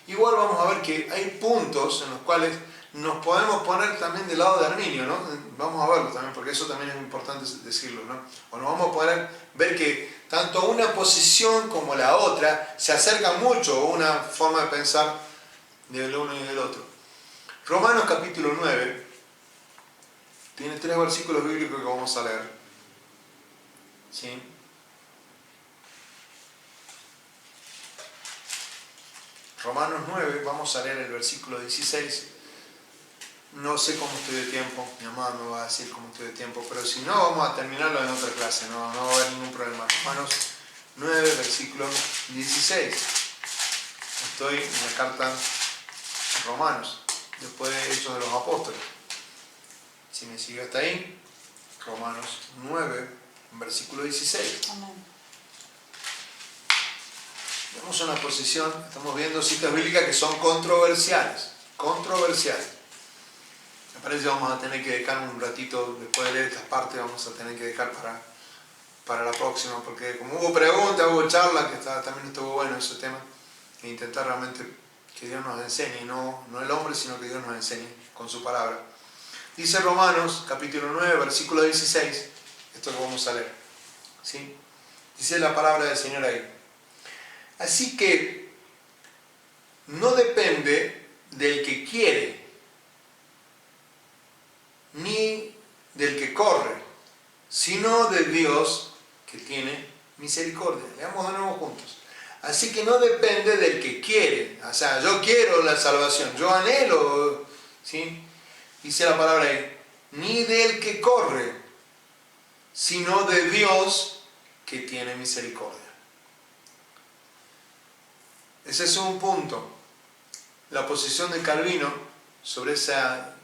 Igual vamos a ver que hay puntos en los cuales nos podemos poner también del lado de Arminio, ¿no? Vamos a verlo también, porque eso también es importante decirlo, ¿no? O nos vamos a poder ver que tanto una posición como la otra se acerca mucho a una forma de pensar del uno y del otro. Romanos capítulo 9 tiene 3 versículos bíblicos que vamos a leer. ¿Sí? Romanos 9, vamos a leer el versículo 16. No sé cómo estoy de tiempo, mi mamá me va a decir cómo estoy de tiempo, pero si no, vamos a terminarlo en otra clase, no va a haber ningún problema. Romanos 9, versículo 16. Estoy en la carta de Romanos, después de Hechos de los Apóstoles. Si me sigue hasta ahí, Romanos 9, versículo 16. Amén. Tenemos una posición, estamos viendo citas bíblicas que son controversiales. Me parece que vamos a tener que dejar un ratito, después de leer estas partes, vamos a tener que dejar para la próxima, porque como hubo preguntas, hubo charla, que también estuvo bueno ese tema, e intentar realmente que Dios nos enseñe, no el hombre, sino que Dios nos enseñe con su palabra. Dice Romanos, capítulo 9, versículo 16, esto que vamos a leer, ¿sí? Dice la palabra del Señor ahí. Así que no depende del que quiere, ni del que corre, sino de Dios que tiene misericordia. Leamos de nuevo juntos. Así que no depende del que quiere, o sea, yo quiero la salvación, yo anhelo, ¿sí? Dice la palabra ahí, ni del que corre, sino de Dios que tiene misericordia. Ese es un punto. La posición de Calvino sobre esa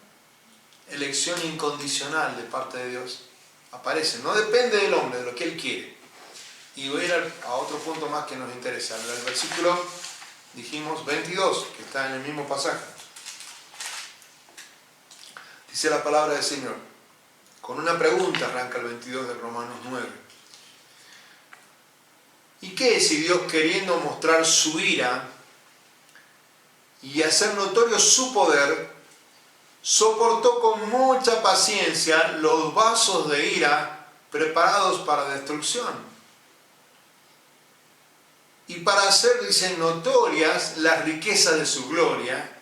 elección incondicional de parte de Dios aparece. No depende del hombre, de lo que él quiere. Y voy a ir a otro punto más que nos interesa. El versículo, dijimos, 22, que está en el mismo pasaje. Dice la palabra del Señor. Con una pregunta arranca el 22 de Romanos 9. ¿Y qué es si Dios, queriendo mostrar su ira y hacer notorio su poder, soportó con mucha paciencia los vasos de ira preparados para destrucción? Y para hacer, dicen, notorias las riquezas de su gloria,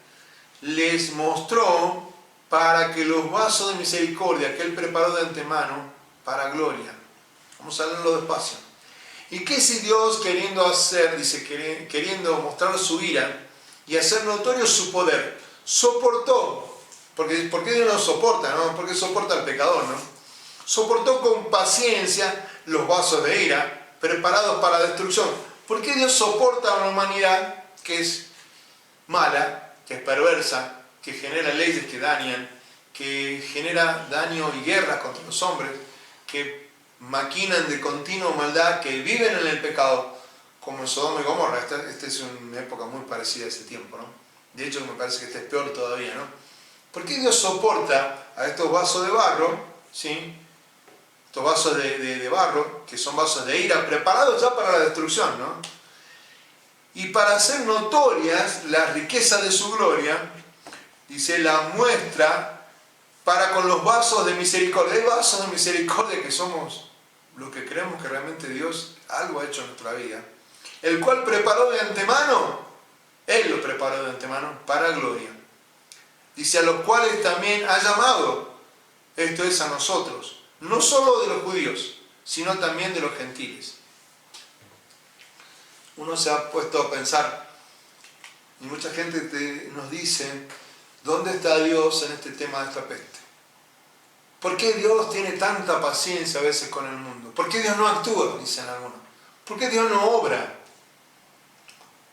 les mostró para que los vasos de misericordia que él preparó de antemano para gloria. Vamos a leerlo despacio. ¿Y qué si Dios, queriendo hacer, dice, queriendo mostrar su ira y hacer notorio su poder, soportó? ¿Por qué Dios no soporta? ¿No? Porque soporta al pecador, ¿no? Soportó con paciencia los vasos de ira preparados para destrucción. ¿Por qué Dios soporta a una humanidad que es mala, que es perversa, que genera leyes que dañan, que genera daño y guerras contra los hombres, que maquinan de continua maldad, que viven en el pecado, como en Sodoma y Gomorra? Esta es una época muy parecida a ese tiempo, ¿no? De hecho, me parece que este es peor todavía, ¿no? ¿Por qué Dios soporta a estos vasos de barro, ¿sí? Estos vasos de barro, que son vasos de ira, preparados ya para la destrucción, ¿no? Y para hacer notorias las riquezas de su gloria, dice, la muestra para con los vasos de misericordia. Hay vasos de misericordia que somos los que creemos que realmente Dios algo ha hecho en nuestra vida, el cual preparó de antemano, Él lo preparó de antemano para gloria. Dice, a los cuales también ha llamado, esto es a nosotros, no solo de los judíos, sino también de los gentiles. Uno se ha puesto a pensar, y mucha gente nos dice, ¿dónde está Dios en este tema de esta peste? ¿Por qué Dios tiene tanta paciencia a veces con el mundo? ¿Por qué Dios no actúa? Dicen algunos. ¿Por qué Dios no obra?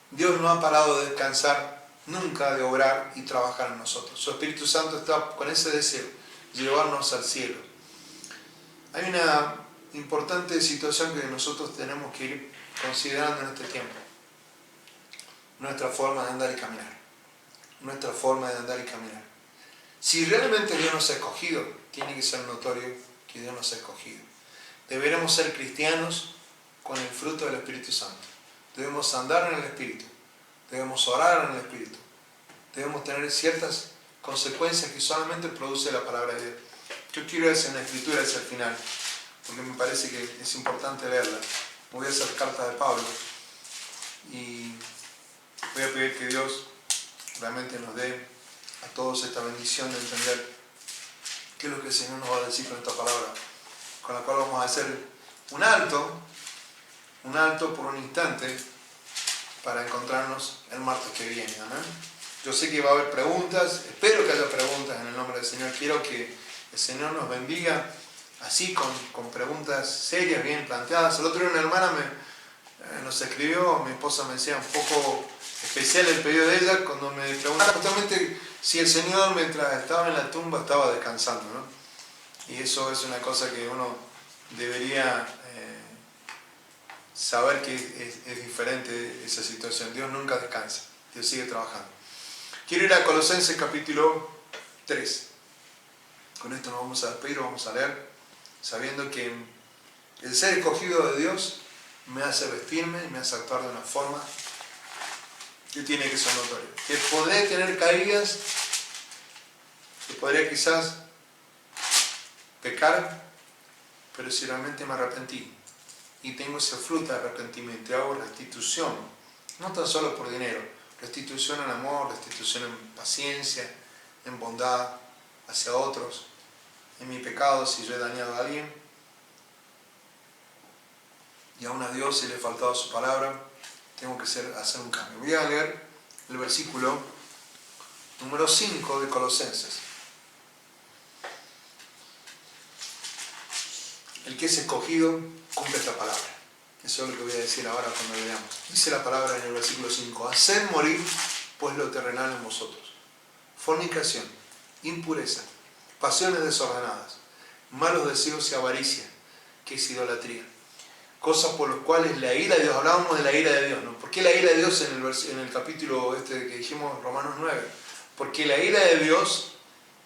Dios no ha parado de descansar nunca, de obrar y trabajar en nosotros. Su Espíritu Santo está con ese deseo, llevarnos al cielo. Hay una importante situación que nosotros tenemos que ir considerando en este tiempo. nuestra forma de andar y caminar. Nuestra forma de andar y caminar. Si realmente Dios nos ha escogido, tiene que ser notorio que Dios nos ha escogido. Deberemos ser cristianos con el fruto del Espíritu Santo. Debemos andar en el Espíritu. Debemos orar en el Espíritu. Debemos tener ciertas consecuencias que solamente produce la palabra de Dios. Yo quiero hacer una escritura hacia el final, porque me parece que es importante leerla. Voy a hacer carta de Pablo y voy a pedir que Dios realmente nos dé a todos esta bendición de entender qué es lo que el Señor nos va a decir con esta palabra, con la cual vamos a hacer un alto por un instante para encontrarnos el martes que viene. Amén. Yo sé que va a haber preguntas, espero que haya preguntas en el nombre del Señor. Quiero que el Señor nos bendiga así con preguntas serias, bien planteadas. El otro día una hermana nos escribió, mi esposa me decía un poco especial el pedido de ella cuando me preguntaba justamente si el Señor mientras estaba en la tumba estaba descansando, ¿no? Y eso es una cosa que uno debería saber que es diferente esa situación. Dios nunca descansa, Dios sigue trabajando. Quiero ir a Colosenses capítulo 3. Con esto nos vamos a despedir, vamos a leer, sabiendo que el ser escogido de Dios me hace vestirme, me hace actuar de una forma que tiene que ser notoria. Que podré tener caídas, que podría quizás pecar, pero si realmente me arrepentí y tengo esa fruta de arrepentimiento y hago restitución, no tan solo por dinero, restitución en amor, restitución en paciencia, en bondad hacia otros, en mi pecado si yo he dañado a alguien y aún a Dios si le he faltado a su palabra, tengo que hacer un cambio. Voy a leer el versículo número 5 de Colosenses. El que es escogido cumple esta palabra. Eso es lo que voy a decir ahora cuando leamos. Dice la palabra en el versículo 5: haced morir pues lo terrenal en vosotros: fornicación, impureza, pasiones desordenadas, malos deseos y avaricia, que es idolatría. Cosas por las cuales la ira de Dios, hablábamos de la ira de Dios, ¿no? ¿Por qué la ira de Dios en el capítulo que dijimos, Romanos 9? Porque la ira de Dios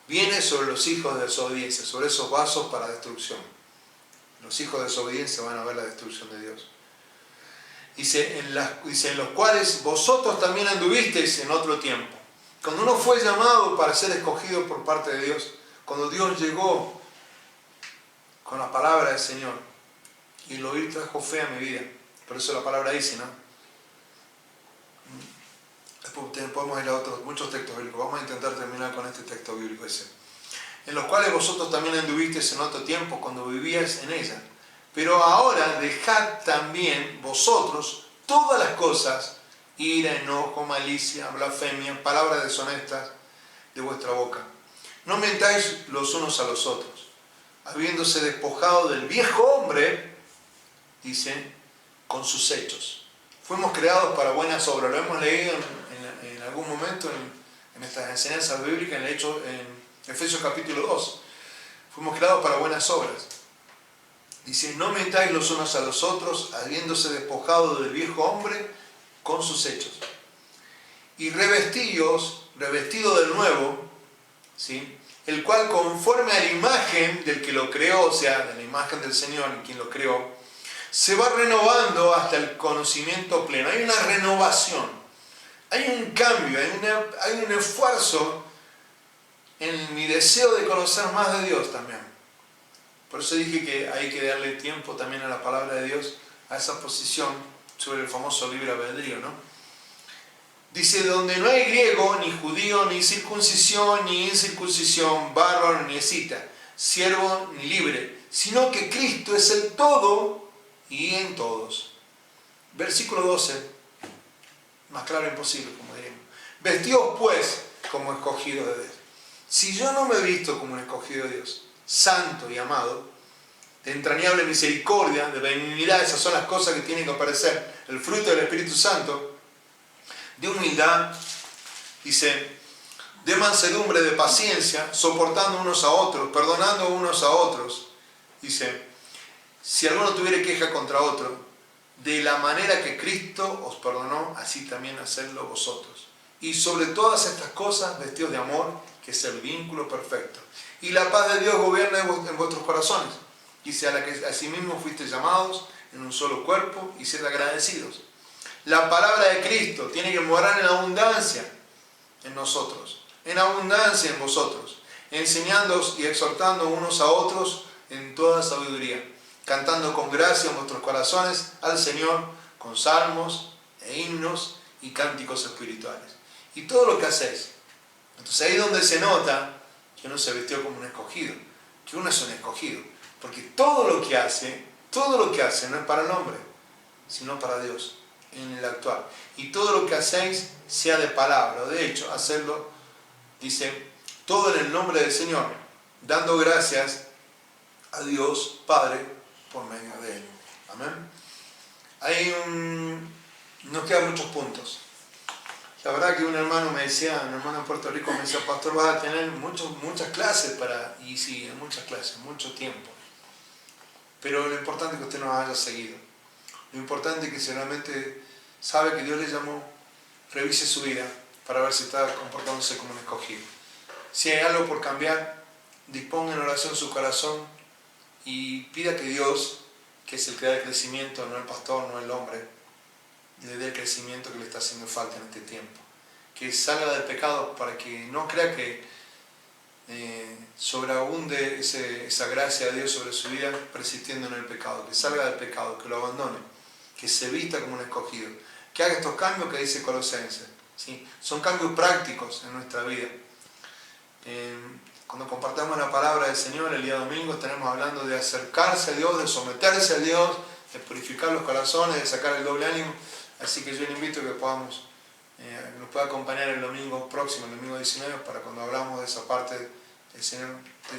viene sobre los hijos de desobediencia, sobre esos vasos para destrucción. Los hijos de desobediencia van a ver la destrucción de Dice, en los cuales vosotros también anduvisteis en otro tiempo. Cuando uno fue llamado para ser escogido por parte de Dios, cuando Dios llegó con la palabra del Señor, y el oír trajo fe a mi vida. Por eso la palabra dice, ¿no? Después podemos ir a muchos textos bíblicos. Vamos a intentar terminar con este texto bíblico ese. En los cuales vosotros también anduvisteis en otro tiempo cuando vivíais en ella. Pero ahora dejad también vosotros todas las cosas, ira, enojo, malicia, blasfemia, palabras deshonestas de vuestra boca. No mentáis los unos a los otros, habiéndose despojado del viejo hombre, dice, con sus hechos. Fuimos creados para buenas obras. Lo hemos leído en algún momento en estas enseñanzas bíblicas, en Efesios capítulo 2. Fuimos creados para buenas obras. Dice, no mentáis los unos a los otros, habiéndose despojado del viejo hombre con sus hechos. Y revestido del nuevo, ¿sí? El cual conforme a la imagen del que lo creó, o sea, de la imagen del Señor, en quien lo creó, se va renovando hasta el conocimiento pleno. Hay una renovación, hay un cambio, hay un esfuerzo en mi deseo de conocer más de Dios también. Por eso dije que hay que darle tiempo también a la palabra de Dios, a esa posición sobre el famoso libre albedrío, ¿no? Dice, donde no hay griego, ni judío, ni circuncisión, ni incircuncisión, bárbaro, ni escita, siervo, ni libre, sino que Cristo es el todo y en todos. Versículo 12, más claro imposible, como diríamos. Vestíos pues como escogidos de Dios. Si yo no me he visto como un escogido de Dios, santo y amado, de entrañable misericordia, de benignidad, esas son las cosas que tienen que aparecer, el fruto del Espíritu Santo, de humildad, dice, de mansedumbre, de paciencia, soportando unos a otros, perdonando unos a otros, dice, si alguno tuviera queja contra otro, de la manera que Cristo os perdonó, así también hacedlo vosotros. Y sobre todas estas cosas, vestidos de amor, que es el vínculo perfecto. Y la paz de Dios gobierna en vuestros corazones. Dice, a la que asimismo fuisteis llamados en un solo cuerpo, y sed agradecidos. La palabra de Cristo tiene que morar en abundancia en nosotros, en abundancia en vosotros, enseñándoos y exhortando unos a otros en toda sabiduría, cantando con gracia en vuestros corazones al Señor, con salmos e himnos y cánticos espirituales. Y todo lo que hacéis. Entonces ahí es donde se nota que uno se vistió como un escogido, que uno es un escogido, porque todo lo que hace no es para el hombre, sino para Dios, en el actual. Y todo lo que hacéis, sea de palabra o de hecho, hacerlo, dice, todo en el nombre del Señor, dando gracias a Dios Padre por medio de Él. Amén. Nos quedan muchos puntos. La verdad que un hermano de Puerto Rico me decía, pastor, vas a tener muchas clases y sí, muchas clases, mucho tiempo. Pero lo importante es que usted nos haya seguido. Lo importante es que si realmente sabe que Dios le llamó, revise su vida para ver si está comportándose como un escogido. Si hay algo por cambiar, disponga en oración su corazón y pida que Dios, que es el que da el crecimiento, no el pastor, no el hombre, le dé el crecimiento que le está haciendo falta en este tiempo. Que salga del pecado para que no crea que sobreabunde esa gracia de Dios sobre su vida persistiendo en el pecado. Que salga del pecado, que lo abandone, que se vista como un escogido. Que haga estos cambios que dice Colosenses. ¿Sí? Son cambios prácticos en nuestra vida. Cuando compartamos la palabra del Señor el día domingo estaremos hablando de acercarse a Dios, de someterse a Dios, de purificar los corazones, de sacar el doble ánimo. Así que yo le invito a que nos pueda acompañar el domingo próximo, el domingo 19, para cuando hablamos de esa parte, el Señor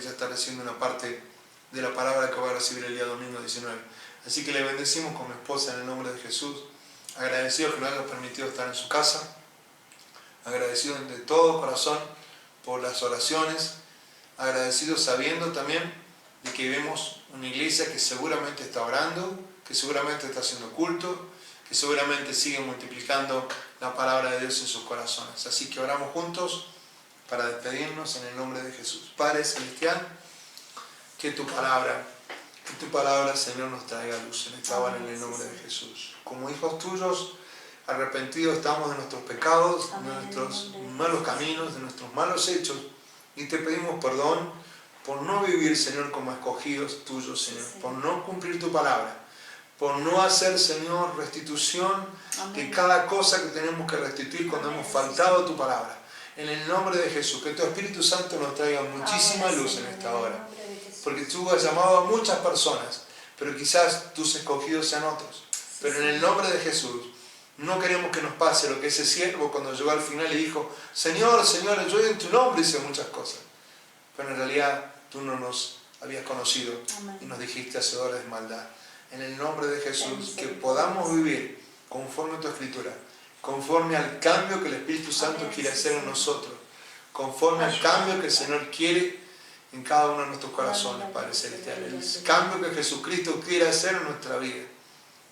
ya está haciendo una parte de la palabra que va a recibir el día domingo 19. Así que le bendecimos con mi esposa en el nombre de Jesús, agradecido que nos haya permitido estar en su casa, agradecido de todo corazón por las oraciones, agradecido sabiendo también de que vemos una iglesia que seguramente está orando, que seguramente está haciendo culto, que seguramente sigue multiplicando la palabra de Dios en sus corazones. Así que oramos juntos para despedirnos en el nombre de Jesús. Padre Celestial, que tu palabra, Señor, nos traiga luz en esta hora en el nombre de Jesús. Como hijos tuyos, arrepentidos estamos de nuestros pecados, de nuestros malos caminos, de nuestros malos hechos, y te pedimos perdón por no vivir, Señor, como escogidos tuyos, Señor, por no cumplir tu palabra, por no hacer, Señor, restitución de cada cosa que tenemos que restituir cuando hemos faltado a tu palabra. En el nombre de Jesús, que tu Espíritu Santo nos traiga muchísima luz en esta hora. Porque tú has llamado a muchas personas, pero quizás tus escogidos sean otros. Pero en el nombre de Jesús, no queremos que nos pase lo que ese siervo cuando llegó al final y dijo, Señor, Señor, yo en tu nombre hice muchas cosas. Pero en realidad tú no nos habías conocido y nos dijiste hacedores de maldad. En el nombre de Jesús, que podamos vivir conforme a tu Escritura, conforme al cambio que el Espíritu Santo quiere hacer en nosotros, conforme al cambio que el Señor quiere en cada uno de nuestros corazones, Padre Celestial, el cambio que Jesucristo quiere hacer en nuestra vida.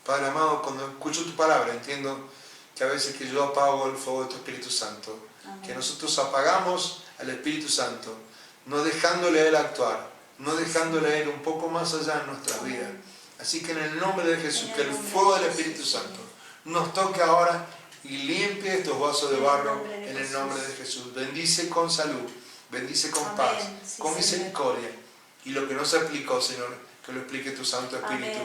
Padre amado, cuando escucho tu palabra, entiendo que a veces que yo apago el fuego de tu Espíritu Santo, que nosotros apagamos al Espíritu Santo, no dejándole a Él actuar, no dejándole a Él un poco más allá en nuestras vidas. Así que en el nombre de Jesús, que el fuego del Espíritu Santo nos toque ahora y limpie estos vasos de barro en el nombre de Jesús. Bendice con salud, bendice con paz, con misericordia. Y lo que no se explicó, Señor, que lo explique tu Santo Espíritu,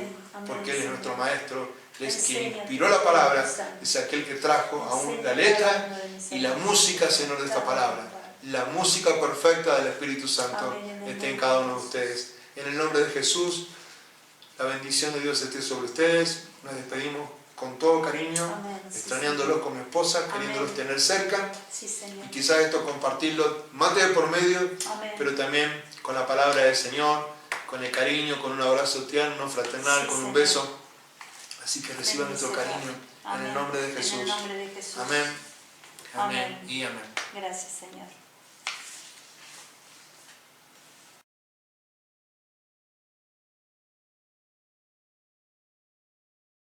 porque Él es nuestro Maestro, Él es quien inspiró la palabra, es aquel que trajo aún la letra y la música, Señor, de esta palabra. La música perfecta del Espíritu Santo esté en cada uno de ustedes. En el nombre de Jesús, la bendición de Dios esté sobre ustedes. Nos despedimos con todo cariño, extrañándolos con mi esposa, queriéndolos tener cerca. Y quizás esto compartirlo más de por medio, pero también con la palabra del Señor, con el cariño, con un abrazo tierno, fraternal, con un beso. Así que reciban nuestro cariño en el nombre de Jesús. Amén. Amén y amén. Gracias, Señor.